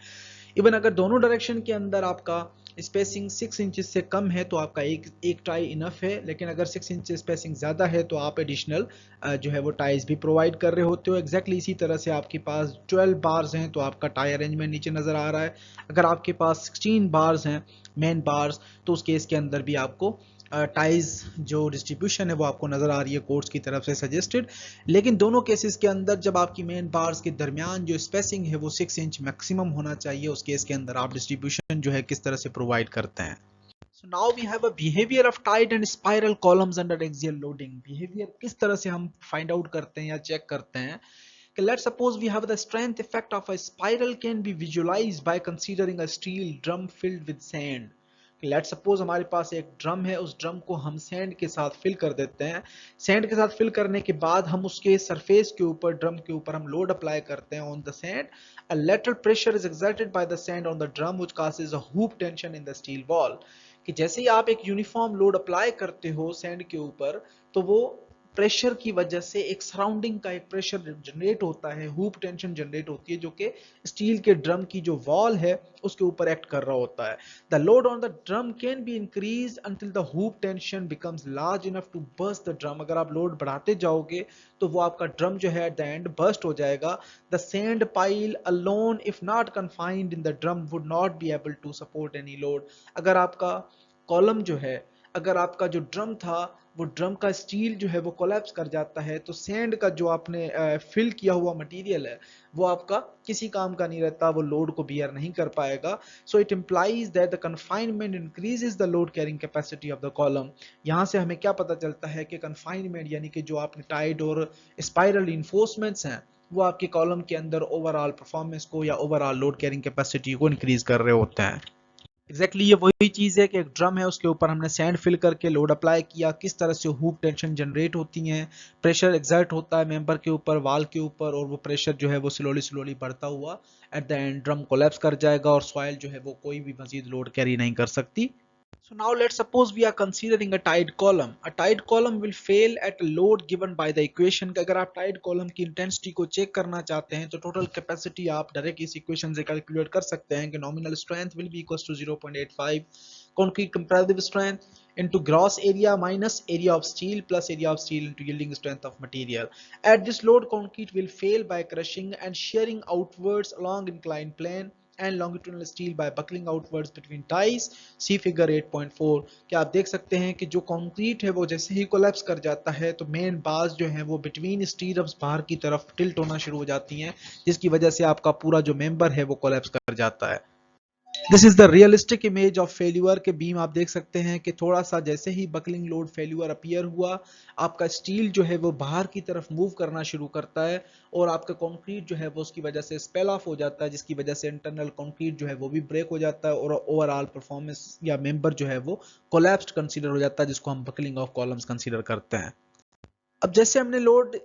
इवन अगर दोनों डायरेक्शन के अंदर आपका स्पेसिंग 6 इंच से कम है तो आपका एक टाई इनफ है, लेकिन अगर 6 इंच स्पेसिंग ज़्यादा है तो आप एडिशनल जो है वो टाइज भी प्रोवाइड कर रहे होते हो। एग्जैक्टली इसी तरह से आपके पास 12 बार्स हैं तो आपका टाई अरेंजमेंट नीचे नज़र आ रहा है। अगर आपके पास 16 बार्स हैं मेन बार्स तो उस केस के अंदर भी आपको टाइज जो डिस्ट्रीब्यूशन है वो आपको नज़र आ रही है कोर्स की तरफ से सजेस्टेड। लेकिन दोनों केसेस के अंदर जब आपकी मेन बार्स के दरमियान जो स्पेसिंग है वो 6 इंच मैक्सिमम होना चाहिए, उस केस के अंदर आप डिस्ट्रीब्यूशन जो है किस तरह से प्रोवाइड करते हैं। So now we have a behavior of tight and spiral columns under axial loading। behavior किस तरह से हम फाइंड आउट करते हैं या चेक करते हैं कि let's suppose we have the strength effect of a spiral can be visualized by considering a steel drum filled with sand। Let suppose हमारे पास एक ड्रम है, उस ड्रम को हम सैंड के साथ फिल कर देते हैं। सैंड के साथ फिल करने के बाद हम उसके सरफेस के ऊपर, ड्रम के ऊपर हम लोड अप्लाई करते हैं on the sand. A lateral pressure is exerted by the sand on the drum which causes a hoop tension in the steel wall. कि जैसे ही आप एक यूनिफॉर्म लोड अप्लाई करते हो सैंड के ऊपर तो वो प्रेशर की वजह से एक सराउंडिंग का एक प्रेशर जनरेट होता है, हूप टेंशन जनरेट होती है जो कि स्टील के ड्रम की जो वॉल है उसके ऊपर एक्ट कर रहा होता है। The load on the drum can be increase until the hoop tension becomes large enough to burst the drum. अगर आप लोड बढ़ाते जाओगे तो वो आपका ड्रम जो है एट द एंड बर्स्ट हो जाएगा। The sand pile alone if not confined in the drum would not be able to support any load. अगर आपका कॉलम जो है, अगर आपका जो ड्रम था वो ड्रम का स्टील जो है वो कोलैप्स कर जाता है तो सैंड का जो आपने फिल किया हुआ मटेरियल है वो आपका किसी काम का नहीं रहता, वो लोड को बियर नहीं कर पाएगा। So it implies that the confinement increases the load carrying capacity of the column. यहाँ से हमें क्या पता चलता है कि कन्फाइनमेंट यानी कि जो आपने टाइड और स्पाइरल इन्फोर्समेंट्स हैं वो आपके कॉलम के अंदर ओवरऑल परफॉर्मेंस को या ओवरऑल लोड कैरिंग कैपेसिटी को इंक्रीज कर रहे होते हैं। एग्जैक्टली ये वही चीज़ है कि एक ड्रम है उसके ऊपर हमने सैंड फिल करके लोड अप्लाई किया, किस तरह से हूप टेंशन जनरेट होती हैं, प्रेशर एक्सर्ट होता है मेंबर के ऊपर, वाल के ऊपर, और वो प्रेशर जो है वो स्लोली स्लोली बढ़ता हुआ at the end drum collapse कर जाएगा और सॉइल जो है वो कोई भी मजीद लोड कैरी नहीं कर सकती। So now let's suppose we are considering a tied column। A tied column will fail at a load given by the equation। अगर आप tied column की इंटेंसिटी को चेक करना चाहते हैं तो टोटल कैपेसिटी आप डायरेक्ट इस इक्वेशन से कैलकुलेट कर सकते हैं कि nominal strength will be equal to 0.85 concrete comparative strength into gross area minus area of steel plus area of steel into yielding strength of material. At this load, concrete will fail by crushing and shearing outwards along inclined plane and longitudinal steel by buckling outwards between ties. See figure 8.4. क्या आप देख सकते हैं कि जो concrete है वो जैसे ही कोलैप्स कर जाता है तो मेन बार्स जो है वो बिटवीन स्टीरअप्स बाहर की तरफ टिल्ट होना शुरू हो जाती हैं, जिसकी वजह से आपका पूरा जो मेंबर है वो कोलैप्स कर जाता है। This is the realistic image of failure के बीम। आप देख सकते हैं कि थोड़ा सा जैसे ही बकलिंग लोड फेल्यूर अपीयर हुआ, आपका स्टील जो है वो बाहर की तरफ मूव करना शुरू करता है और आपका कंक्रीट जो है वो उसकी वजह से स्पेल ऑफ हो जाता है, जिसकी वजह से इंटरनल कंक्रीट जो है वो भी ब्रेक हो जाता है और ओवरऑल परफॉर्मेंस या मेंबर जो है वो कोलैप्स्ड कंसीडर हो जाता है, जिसको हम बकलिंग ऑफ कॉलम्स कंसीडर करते हैं। अब जैसे हमने लोड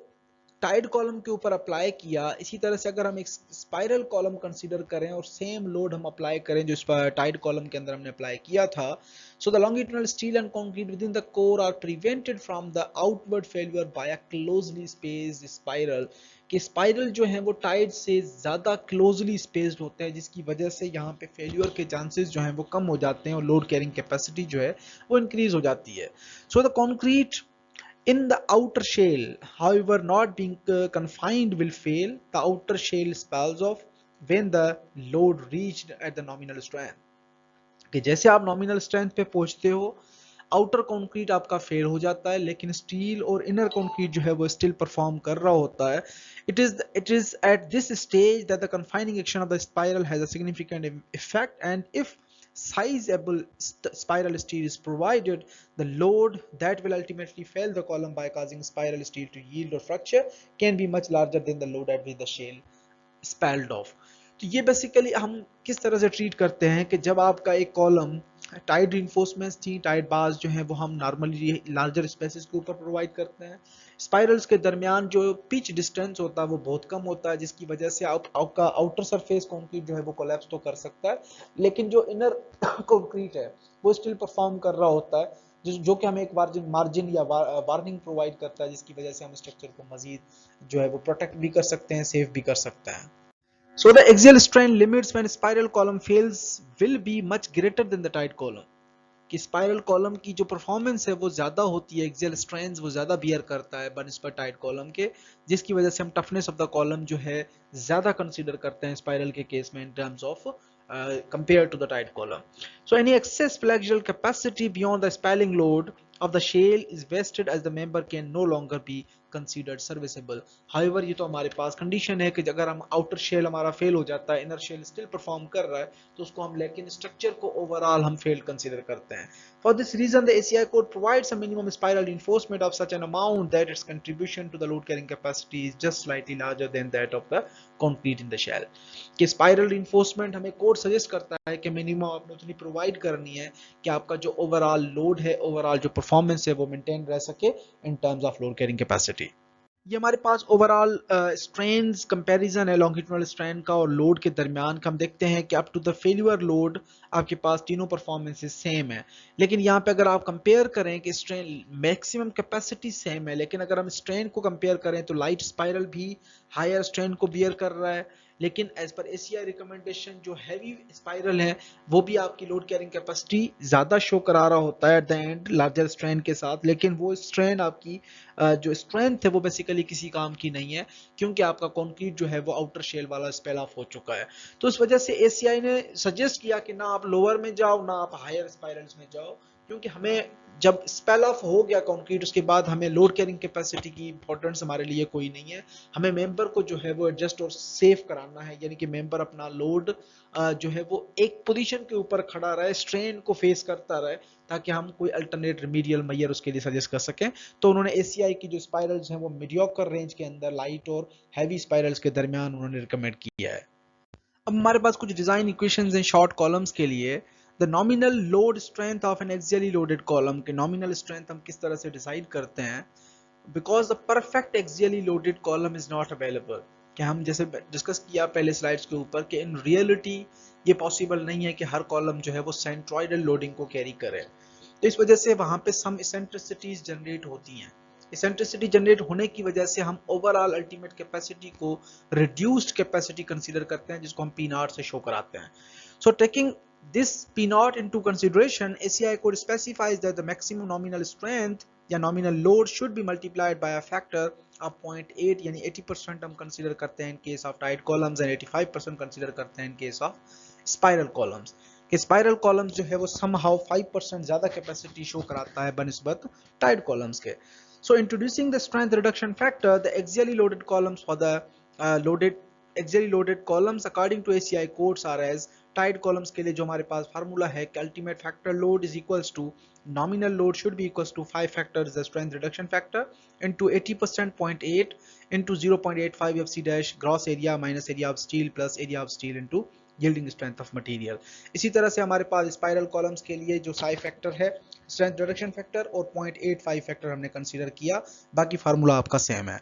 टाइड कॉलम के ऊपर अप्लाई किया, इसी तरह से अगर हम एक स्पाइरल कॉलम कंसीडर करें और सेम लोड हम अप्लाई करें जो इस टाइड कॉलम के अंदर हमने अप्लाई किया था, so the longitudinal steel and concrete within the core are prevented from the outward failure by a closely spaced spiral. कि स्पाइरल जो है वो टाइड से ज्यादा क्लोजली स्पेस्ड होते हैं, जिसकी वजह से यहाँ पे फेल्यूर के चांसेस जो हैं वो कम हो जाते हैं और लोड कैरिंग कैपेसिटी जो है वो इंक्रीज हो जाती है। So the concrete in the outer shell, however, not being confined will fail. The outer shell spalls off when the load reached at the nominal strength. कि जैसे आप नॉमिनल स्ट्रेंथ पे पहुंचते हो, आउटर कंक्रीट आपका फेल हो जाता है, लेकिन स्टील और इनर कंक्रीट जो है वो स्टिल परफॉर्म कर रहा होता है। It is at this stage that the confining action of the spiral has a significant effect, and if sizable spiral steel is provided, the load that will ultimately fail the column by causing spiral steel to yield or fracture can be much larger than the load at which the shell spalled off. तो ये basically हम किस तरह से treat करते हैं कि जब आपका एक कॉलम टाइड रिइंफोर्समेंट्स थी, टाइड बार्स जो हैं वो हम नॉर्मली लार्जर स्पेसेस के ऊपर प्रोवाइड करते हैं। स्पाइरल्स के दरमियान जो पिच डिस्टेंस होता है वो बहुत कम होता है, जिसकी वजह से आपका आउटर सरफेस कंक्रीट जो है वो कोलैप्स तो कर सकता है, लेकिन जो इनर कंक्रीट है वो स्टिल परफॉर्म कर रहा होता है, जो कि हमें एक मार्जिन या वार्निंग प्रोवाइड करता है, जिसकी वजह से हम स्ट्रक्चर को मजीद जो है वो प्रोटेक्ट भी कर सकते हैं, सेफ भी कर सकते हैं। So the axial strain limits when spiral column fails will be much greater than the tied column. कि स्पाइरल कॉलम की जो परफॉर्मेंस है वो ज्यादा होती है, एक्सियल स्ट्रेंस वो ज्यादा बियर करता है बनस्पत टाइड कॉलम के, जिसकी वजह से हम टफनेस ऑफ द कॉलम जो है ज्यादा कंसीडर करते हैं स्पाइरल के केस में इन terms of compared to the tied column. So any excess flexural capacity beyond the spalling load of the shell is vested as the member can no longer be considered serviceable. However, ये तो हमारे पास condition है कि अगर हम outer shell हमारा fail हो जाता है, इनर शेल स्टिल परफॉर्म कर रहा है, तो उसको हम लेकिन स्ट्रक्चर को ओवरऑल हम फेल कंसीडर करते हैं। For this reason, the ACI code provides a minimum spiral reinforcement of such an amount that its contribution to the load carrying capacity is just slightly larger than that of the concrete in the shell. कि spiral reinforcement हमें code suggest करता है कि minimum आपने उतनी provide करनी है कि आपका जो ओवरऑल लोड है, ओवरऑल जो परफॉर्मेंस है वो मेंटेन रह सके इन terms of load carrying capacity. ये हमारे पास ओवरऑल स्ट्रेन्स कंपैरिजन है लॉन्गिट्यूडनल स्ट्रेन का और लोड के दरमियान का। हम देखते हैं कि up to the failure load आपके पास तीनों परफॉर्मेंसेस सेम है, लेकिन यहाँ पे अगर आप कंपेयर करें कि स्ट्रेन मैक्सिमम कैपेसिटी सेम है, लेकिन अगर हम स्ट्रेन को कंपेयर करें तो लाइट स्पाइरल भी हायर स्ट्रेन को बियर कर रहा है, लेकिन एज पर एसीआई रिकमेंडेशन जो हैवी स्पाइरल है वो भी आपकी लोड कैरिंग कैपेसिटी ज्यादा शो करा रहा होता है at the end larger strain के साथ, लेकिन वो स्ट्रेन आपकी जो स्ट्रेंथ है वो बेसिकली किसी काम की नहीं है, क्योंकि आपका कंक्रीट जो है वो आउटर शेल वाला स्पेल ऑफ हो चुका है। तो इस वजह से एसीआई ने सजेस्ट किया कि ना आप लोअर में जाओ ना आप हायर स्पाइरल्स में जाओ, क्योंकि हमें जब स्पेल ऑफ हो गया कंक्रीट उसके बाद हमें लोड कैरिंग कैपेसिटी की इंपॉर्टेंस हमारे लिए कोई नहीं है, हमें मेंबर को जो है वो एडजस्ट और सेफ कराना है, यानी कि मेंबर अपना लोड जो है वो एक पोजीशन के ऊपर खड़ा रहे, स्ट्रेन को फेस करता रहे, ताकि हम कोई अल्टरनेट रिमीडियल मेजर उसके लिए सजेस्ट कर सकें। तो उन्होंने एसीआई की जो स्पाइरल्स हैं वो मीडियोकर रेंज के अंदर लाइट और हैवी स्पाइरल्स के दरमियान उन्होंने रिकमेंड किया है। अब हमारे पास कुछ डिजाइन इक्वेशंस हैं शॉर्ट कॉलम्स के लिए। The nominal load strength of an axially loaded column के नॉमिनल स्ट्रेंथ हम किस तरह से डिसाइड करते हैं, because the perfect axially loaded column is not available. कि हम जैसे डिस्कस किया पहले स्लाइड्स के ऊपर कि इन रियलिटी ये पॉसिबल नहीं है कि हर कॉलम जो है वो सेंट्रॉइडल लोडिंग को कैरी करे, तो इस वजह से वहां पे सम इसेंट्रिसिटीज जनरेट होती हैं। इसेंट्रिसिटी जनरेट होने की वजह से हम ओवरऑल अल्टीमेट कैपेसिटी को रिड्यूस्ड कैपेसिटी कंसीडर करते हैं, जिसको हम P0 से शो कराते हैं। So taking this P naught into consideration, ACI code specifies that the maximum nominal strength या nominal load should be multiplied by a factor of 0.8 यानी 80% हम consider करते हैं in case of tied columns and 85% consider करते हैं in case of spiral columns. कि spiral columns जो है वो somehow 5% ज़्यादा capacity show कराता है बनिस्बत tied columns के. So introducing the strength reduction factor, the axially loaded columns for the axially loaded columns according to ACI codes are as tied columns के लिए जो हमारे पास फार्मूला है कि ultimate factor load is equals to nominal load should be equals to 5 factors the strength reduction factor into 80% 0.8 into 0.85 fc dash gross area minus area of steel plus area of steel into yielding strength of material. इसी तरह से हमारे पास spiral columns के लिए जो Sai factor है strength reduction factor और 0.85 factor हमने कंसीडर किया, बाकी फार्मूला आपका सेम है.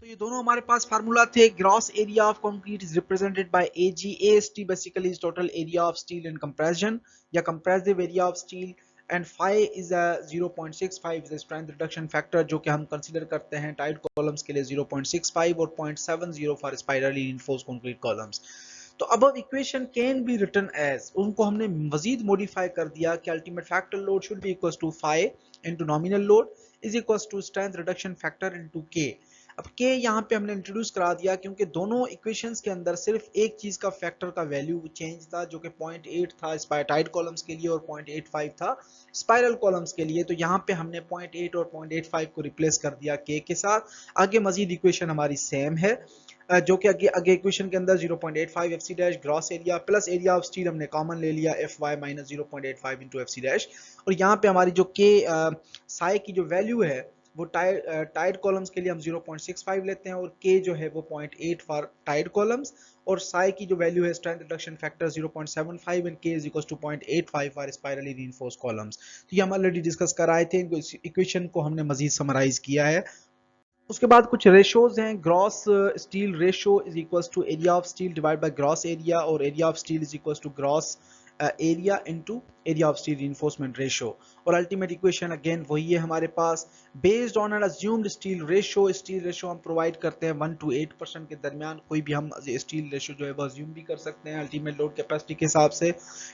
तो ये दोनों हमारे पास फार्मूला थे. Gross area of concrete is represented by AG. AST basically is total area of steel in compression या compressive area of steel and phi is 0.65 is strength reduction factor जो कि हम कंसीडर करते हैं टाइड कॉलम्स के लिए 0.65 और 0.70 for spirally reinforced concrete columns. तो अब equation can be written as, उनको हमने मजीद मॉडिफाई कर दिया कि ultimate factor load should be equals to phi into nominal load is equals to strength reduction factor into k. अब k यहाँ पे हमने इंट्रोड्यूस करा दिया क्योंकि दोनों इक्वेशंस के अंदर सिर्फ एक चीज का फैक्टर का वैल्यू चेंज था जो कि 0.8 था टाइड कॉलम्स के लिए और 0.85 था स्पाइरल कॉलम्स के लिए. तो यहाँ पे हमने 0.8 और 0.85 को रिप्लेस कर दिया k के साथ. आगे मजीद इक्वेशन हमारी सेम है जो कि आगे इक्वेशन के अंदर 0.85 fc dash gross area plus area of steel हमने कॉमन ले लिया fy minus 0.85 into fc dash. और यहाँ पे हमारी जो k साई की जो वैल्यू है वो टाइड कॉलम्स के लिए हम 0.65 लेते हैं और k जो है वो 0.8 फॉर टाइड कॉलम्स और साई की जो वैल्यू है strength reduction factor 0.75 and k is equals to 0.85 for spirally reinforced columns. तो ये हम ऑलरेडी डिस्कस कर आए थे, इक्वेशन को हमने मजीद समराइज किया है. उसके बाद कुछ रेशोज हैं. Gross steel ratio is equals to area of steel divide by gross area और area of steel is equals to gross area into area of steel reinforcement ratio. और अल्टीमेट इक्वेशन अगेन वही है हमारे पास. Based on an assumed steel ratio हम provide करते हैं 1 to 8% के दरमियान. कोई भी हम स्टील रेशो जो है वो अज्यूम भी कर सकते हैं अल्टीमेट लोड कैपेसिटी के हिसाब से.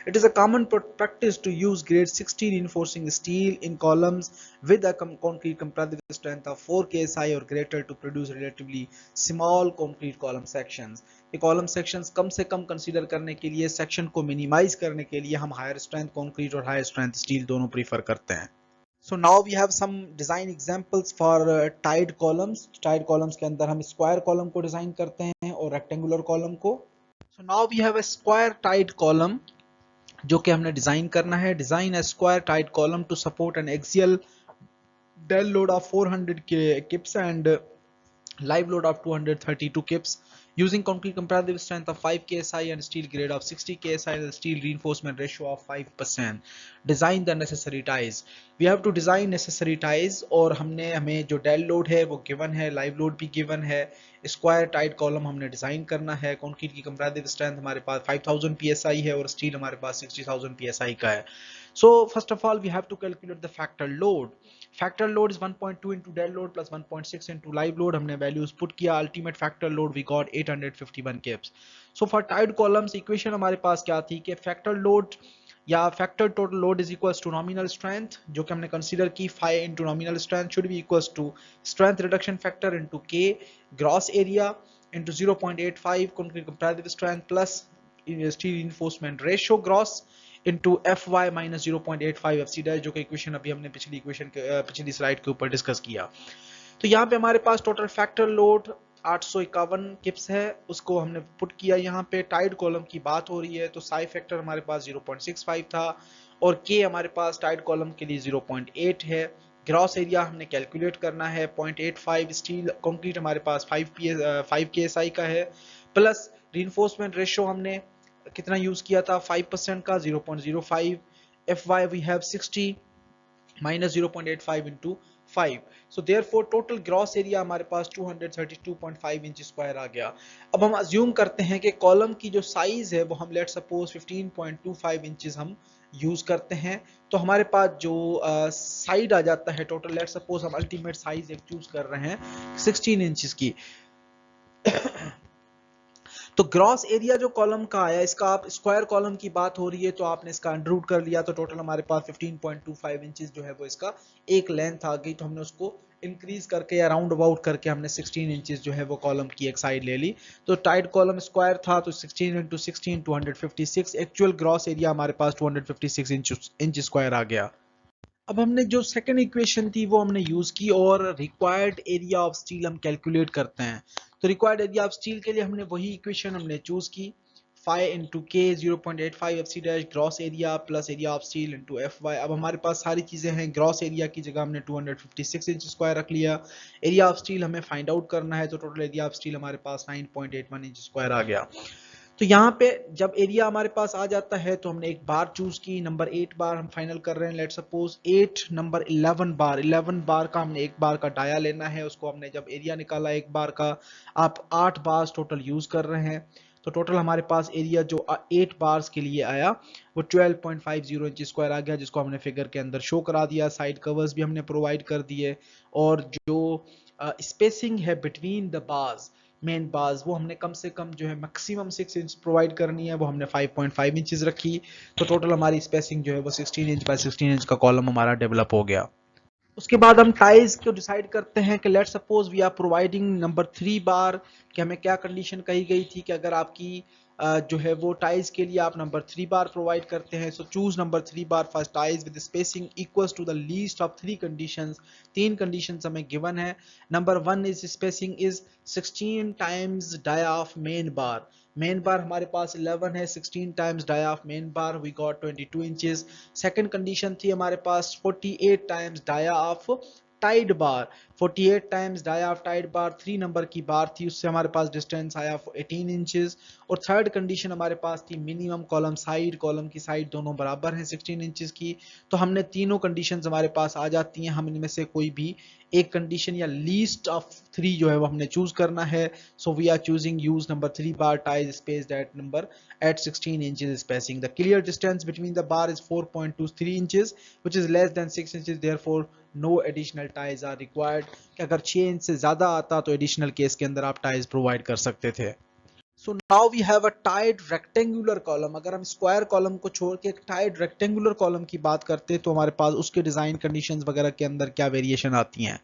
It is a common practice to use grade 60 reinforcing steel in columns with a concrete compressive strength of 4 KSI or greater to produce relatively small concrete column sections. ये column sections कम से कम consider करने के लिए, section को minimise करने के लिए हम हायर स्ट्रेंथ कंक्रीट और हायर स्ट्रेंथ स्टील दोनों प्रीफर करते हैं. So now we have some design examples for tied columns. Tied columns के अंदर हम स्क्वायर कॉलम को डिजाइन करते हैं और रेक्टेंगुलर कॉलम को. So now we have a square tied column जो कि हमने डिजाइन करना है. Design a square tied column to support an axial dead load of 400 kips and live load of 232 kips using concrete compressive strength of 5 KSI and steel grade of 60 KSI and steel reinforcement ratio of 5%. Design the necessary ties. We have to design necessary ties और हमें जो del load है वो given है, live load भी given है. Square tied column हमने design करना है. कंक्रीट की कंप्रेसिव स्ट्रेंथ हमारे पास 5000 PSI है और स्टील हमारे पास 60000 PSI का है. So first of all we have to calculate the factor load. Factor load is 1.2 into dead load plus 1.6 into live load. हमने values put किया. Ultimate factor load we got 851 kips. So for tied columns equation हमारे पास क्या थी कि factor load या factor total load is equals to nominal strength जो कि हमने consider की phi into nominal strength should be equals to strength reduction factor into k gross area into 0.85 concrete compressive strength plus steel reinforcement ratio gross into fy minus 0.85 fc dash जो कि equation अभी हमने पिछली slide के ऊपर discuss किया. तो यहाँ पे हमारे पास टोटल फैक्टर लोड 851 किप्स है, उसको हमने पुट किया. यहाँ पे टाइड कॉलम की बात हो रही है तो साई फैक्टर हमारे पास 0.65 था और के हमारे पास टाइड कॉलम के लिए 0.8 है. ग्रॉस एरिया हमने कैलकुलेट करना है 0.85. स्टील कंक्रीट हमारे पास 5 KSI का है प्लस रीइंफोर्समेंट रेशियो हमने कितना यूज किया था 5% का 0.05. fy we have 60 minus 0.85 into 5. so therefore total gross area हमारे पास 232.5 इंच स्क्वायर आ गया. अब हम अज्यूम करते हैं कि कॉलम की जो साइज है वो हम लेट सपोज 15.25 इंचेस हम यूज करते हैं. तो हमारे पास जो साइड आ जाता है टोटल, लेट सपोज हम अल्टीमेट साइज एक चूज कर रहे हैं 16 इंचेस की. तो ग्रॉस एरिया जो कॉलम का आया, इसका आप स्क्वायर कॉलम की बात हो रही है तो आपने इसका अंडर रूट कर लिया, तो टोटल हमारे पास 15.25 इंचेस जो है वो इसका एक लेंथ आ गई, तो हमने उसको इंक्रीज करके या राउंड अबाउट करके हमने 16 इंचेस जो है वो कॉलम की एक साइड ले ली। तो टाइट कॉलम स्क्वायर था तो 16 इंटू 16 256, एक्चुअल ग्रॉस एरिया हमारे पास 256 इंच स्क्वायर आ गया। अब हमने जो सेकंड इक्वेशन थी वो हमने यूज की और रिक्वायर्ड एरिया ऑफ स्टील हम कैलकुलेट करते हैं। तो रिक्वायर्ड एरिया ऑफ स्टील के लिए हमने वही इक्वेशन हमने चूज की, phi into k 0.85 f c dash gross area plus area of steel into f y. अब हमारे पास सारी चीजें हैं, ग्रॉस एरिया की जगह हमने 256 इंच स्क्वायर रख लिया, एरिया ऑफ स्टील हमें फाइंड आउट करना है, तो टोटल एरिया ऑफ स्टील हमारे पास 9.81 इंच स्क्वायर आ गया। तो यहाँ पे जब एरिया हमारे पास आ जाता है तो हमने एक बार चूज की, नंबर 8 बार हम फाइनल कर रहे हैं, लेट सपोज 8 नंबर 11 बार, 11 बार का हमने एक बार का डाया लेना है, उसको हमने जब एरिया निकाला एक बार का, आप 8 बार टोटल यूज कर रहे हैं, तो टोटल हमारे पास एरिया जो 8 बार्स के लिए आया वो 12.50 इंच स्क्वायर आ गया, जिसको हमने फिगर के अंदर शो करा दिया, साइड कवर्स भी हमने प्रोवाइड कर दिए, और जो स्पेसिंग है between the bars, main bars, वो हमने कम से कम जो है मैक्सिमम 6 इंच प्रोवाइड करनी है, वो हमने 5.5 इंचेस रखी, तो टोटल हमारी स्पेसिंग जो है वो 16 इंच बाय 16 इंच का कॉलम हमारा डेवलप हो गया। उसके बाद हम टाइज को डिसाइड करते हैं कि let suppose we are providing number 3 bar, कि हमें क्या कंडीशन कही गई थी कि अगर आपकी जो है वो टाइज के लिए आप नंबर 3 बार प्रोवाइड करते हैं, so choose number 3 bar first ties with spacing equals to the least of 3 conditions. 3 conditions हमें गिवन है। Number 1 is spacing is 16 times dia of main bar, main bar हमारे पास 11 है, 16 times dia of main bar we got 22 inches. Second condition थी हमारे पास 48 times dia of tied bar, 48 times dia of tied bar 3 number की बार थी, उससे हमारे पास डिस्टेंस आया 18 इंचेस। और थर्ड कंडीशन हमारे पास थी मिनिमम कॉलम साइड, कॉलम की साइड दोनों बराबर हैं 16 इंचेस की। तो हमने तीनों कंडीशंस हमारे पास आ जाती हैं, हम इनमें से कोई भी एक कंडीशन या लीस्ट ऑफ 3 जो है वो हमने चूज करना है। So we are choosing use number 3 bar ties space that number at 16 inches spacing. The clear distance between the bar is 4.23 inches, which is less than 6 inches. Therefore, no additional ties are required. कि अगर 6 inch से ज्यादा आता तो additional case के अंदर आप ties provide कर सकते थे। So now we have a tied rectangular column. अगर हम स्क्वायर कॉलम को छोड़ के एक tied rectangular कॉलम की बात करते हैं तो हमारे पास उसके डिजाइन कंडीशंस वगैरह के अंदर क्या वेरिएशन आती हैं।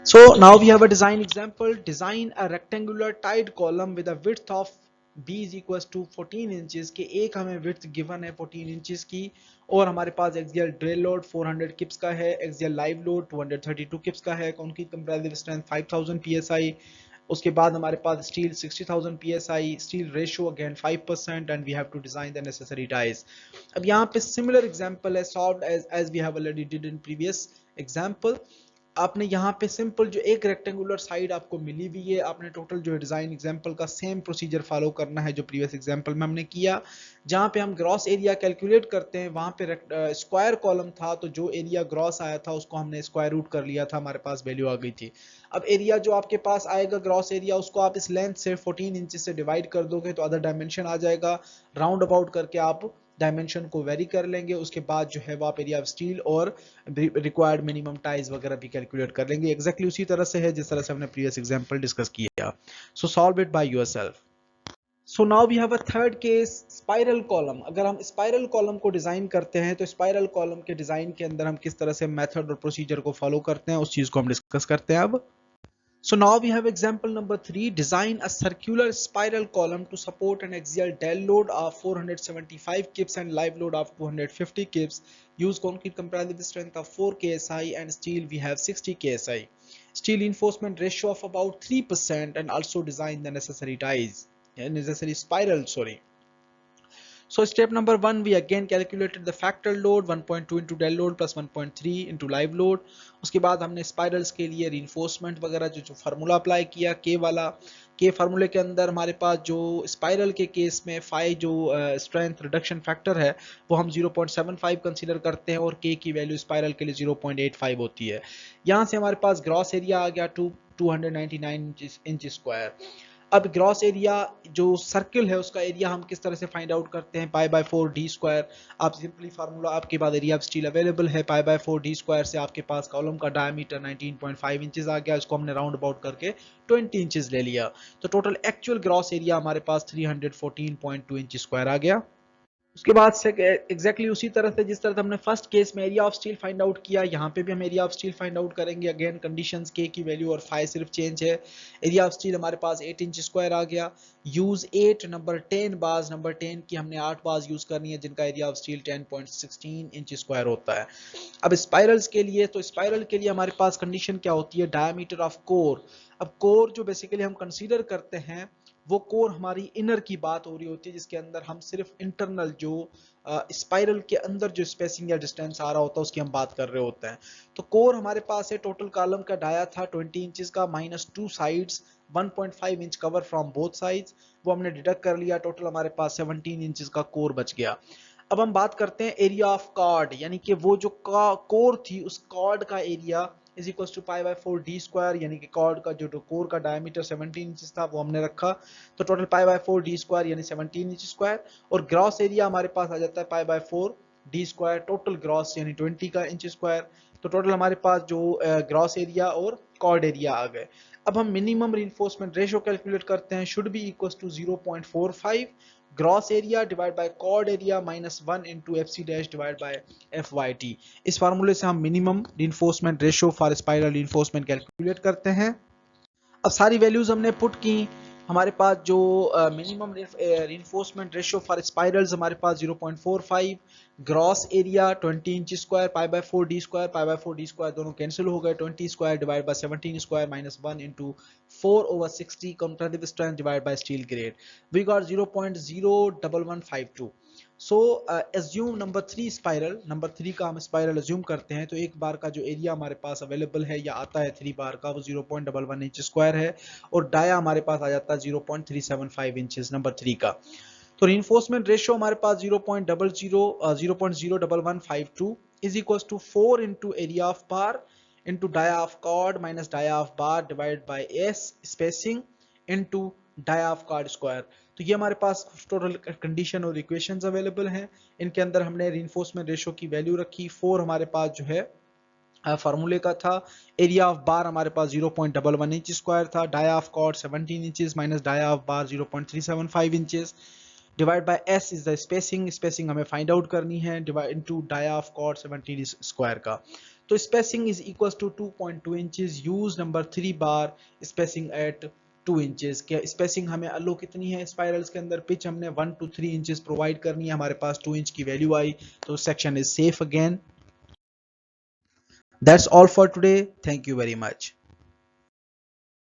So now we have a design example. Design a rectangular tied column with a width of b is equals to 14 inches के एक हमें width given है 14 inches की, और हमारे पास एक्सियल ड्रिल लोड 400 किप्स का है, एक्सियल लाइव लोड 232 किप्स का है, कंक्रीट कंप्रेसिव स्ट्रेंथ 5000 psi। उसके बाद हमारे पास steel 60,000 psi, steel ratio again 5% and we have to design the necessary ties. अब यहाँ पे सिमिलर एग्जांपल है solved as we have already did in previous example. आपने यहाँ पे सिंपल जो एक रेक्टेंगुलर साइड आपको मिली हुई है, आपने टोटल जो डिजाइन एग्जांपल का सेम प्रोसीजर फॉलो करना है जो प्रीवियस एग्जांपल में हमने किया। जहाँ पे हम ग्रॉस एरिया कैलकुलेट करते हैं वहाँ पे स्क्वायर कॉलम था, तो जो एरिया ग्रॉस आया था उसको हमने स्क्वायर रूट कर लिया था, हमारे पास वैल्यू आ गई थी। अब एरिया जो आपके पास आएगा ग्रॉस एरिया, उसको आप इस लेंथ से 14 इंच से डिवाइड कर दोगे तो अदर डायमेंशन आ जाएगा, राउंड अबाउट करके आप डायमेंशन को वेरी कर लेंगे, उसके बाद जो है वो आप एरिया ऑफ स्टील और रिक्वायर्ड मिनिमम टाइज वगैरह भी कैलकुलेट कर लेंगे। एग्जैक्टली उसी तरह से है जिस तरह से हमने प्रीवियस एग्जांपल डिस्कस किया। So solve it by yourself. So now we have a third case, spiral column. अगर हम स्पाइरल कॉलम को डिजाइन करते हैं तो स्पाइरल कॉलम के डिजाइन के अंदर हम किस तरह से मेथड और प्रोसीजर को फॉलो करते हैं उस चीज को हम डिस्कस करते हैं अब। So now we have example number 3. Design a circular spiral column to support an axial dwell load of 475 kips and live load of 250 kips. Use concrete compressive strength of 4 ksi and steel we have 60 ksi. Steel reinforcement ratio of about 3% and also design the necessary ties. Necessary spiral, sorry. So step number 1, we again calculated the factor load 1.2 into del load plus 1.3 into live load. उसके बाद हमने spirals के लिए reinforcement वगैरह जो formula apply किया के वाला, के फार्मूले के अंदर हमारे पास जो स्पाइरल के केस में फाई जो स्ट्रेंथ रिडक्शन फैक्टर है वो हम 0.75 कंसीडर करते हैं और के की वैल्यू स्पाइरल के लिए 0.85 होती है। यहाँ से हमारे पास ग्रॉस एरिया आ गया 299 इंच स्क्वायर। अब ग्रॉस एरिया जो सर्किल है उसका एरिया हम किस तरह से फाइंड आउट करते हैं, पाई बाय 4 डी स्क्वायर। आप सिंपली फार्मूला, आपके पास एरिया ऑफ स्टील अवेलेबल है, पाई बाय 4 डी स्क्वायर से आपके पास कॉलम का डायमीटर 19.5 इंचेस आ गया, इसको हमने राउंड अबाउट करके 20 इंचेस ले लिया, तो टोटल एक्चुअल ग्रॉस एरिया हमारे पास 314.2 इंच स्क्वायर आ गया। उसके बाद से एग्जैक्टली उसी तरह से जिस तरह से हमने फर्स्ट केस में area of steel find out किया, यहाँ पे भी हम area of steel find out करेंगे। अगेन कंडीशंस के की वैल्यू और 5 सिर्फ चेंज है। एरिया ऑफ स्टील हमारे पास 8 इंच स्क्वायर आ गया। यूज 8 नंबर 10 बार्स, नंबर 10 की हमने 8 बार्स यूज करनी है जिनका area of steel 10.16 inch square होता है। अब स्पाइरल्स के लिए, तो स्पाइरल के लिए हमारे पास कंडीशन क्या होती है, डायमीटर ऑफ कोर। अब कोर जो बेसिकली हम कंसीडर करते हैं वो कोर हमारी इनर की बात हो रही होती है, जिसके अंदर हम सिर्फ इंटरनल जो स्पाइरल के अंदर जो स्पेसिंग या डिस्टेंस आ रहा होता है उसकी हम बात कर रहे होते हैं। तो कोर हमारे पास है, टोटल कॉलम का डाया था 20 इंचेस का, minus 2 sides 1.5 inch cover from both sides, वो हमने डिडक्ट कर लिया, टोटल हमारे पास 17 इंचेस का कोर बच गया। अब हम बात करते हैं एरिया ऑफ कॉर्ड, यानी कि वो जो कोर थी उस कॉर्ड का area is equal to pi by 4 d square, यानी कि कॉर्ड का जो कोर का डायमीटर 17 इंच था वो हमने रखा, तो total pi by 4 d square यानी 17 इंच स्क्वायर। और ग्रॉस एरिया हमारे पास आ जाता है पाई by 4 d square, total gross यानी 20 का इंच स्क्वायर। तो टोटल हमारे पास जो ग्रॉस एरिया और कॉर्ड एरिया आ गए। अब हम मिनिमम रीइंफोर्समेंट रेशियो कैलकुलेट करते हैं, should be equal to 0.45 gross area divide by core area minus 1 into f c dash divide by f y t. इस फार्मूले से हम minimum reinforcement ratio for spiral reinforcement calculate करते हैं। अब सारी वैल्यूज हमने पुट की, हमारे पास जो minimum reinforcement ratio for spirals हमारे पास 0.45, gross area 20 inch square, pi by 4 d square, pi by 4 d square दोनों कैंसिल हो गए, 20 square divide by 17 square minus 1 into 4/60 comparative strength divide by steel grade, we got 0.01152। So assume number 3 spiral, number 3 का हम spiral assume करते हैं, तो एक बार का जो एरिया हमारे पास अवेलेबल है या आता है 3 बार का वो 0.11 इंच स्क्वायर है, और डाया हमारे पास आ जाता है 0.375 इंचेस नंबर 3 का। तो रीइंफोर्समेंट रेशियो हमारे पास 0.01152 is equal to 4 into area of bar into dia of core minus dia of bar divide by s spacing into dia of core square. तो ये हमारे पास टोटल कंडीशन और इक्वेशंस अवेलेबल हैं, इनके अंदर हमने रीइंफोर्समेंट रेशियो की वैल्यू रखी, 4 हमारे पास जो है फार्मूले का था, एरिया ऑफ बार हमारे पास 0.11 इंच स्क्वायर था, dia of core 17 inches minus dia of bar 0.375 inches divide by s is the spacing, spacing हमें फाइंड आउट करनी है divide into dia of core 17 square का। तो spacing is equal to 2.2 inches, use number 3 bar spacing at 2 inches. क्या spacing हमें allow कितनी है spirals के अंदर, पिच हमने 1 to 3 इंचेस प्रोवाइड करनी है, हमारे पास 2 इंच की वैल्यू आई, तो section is safe again. That's all for today. Thank you very much.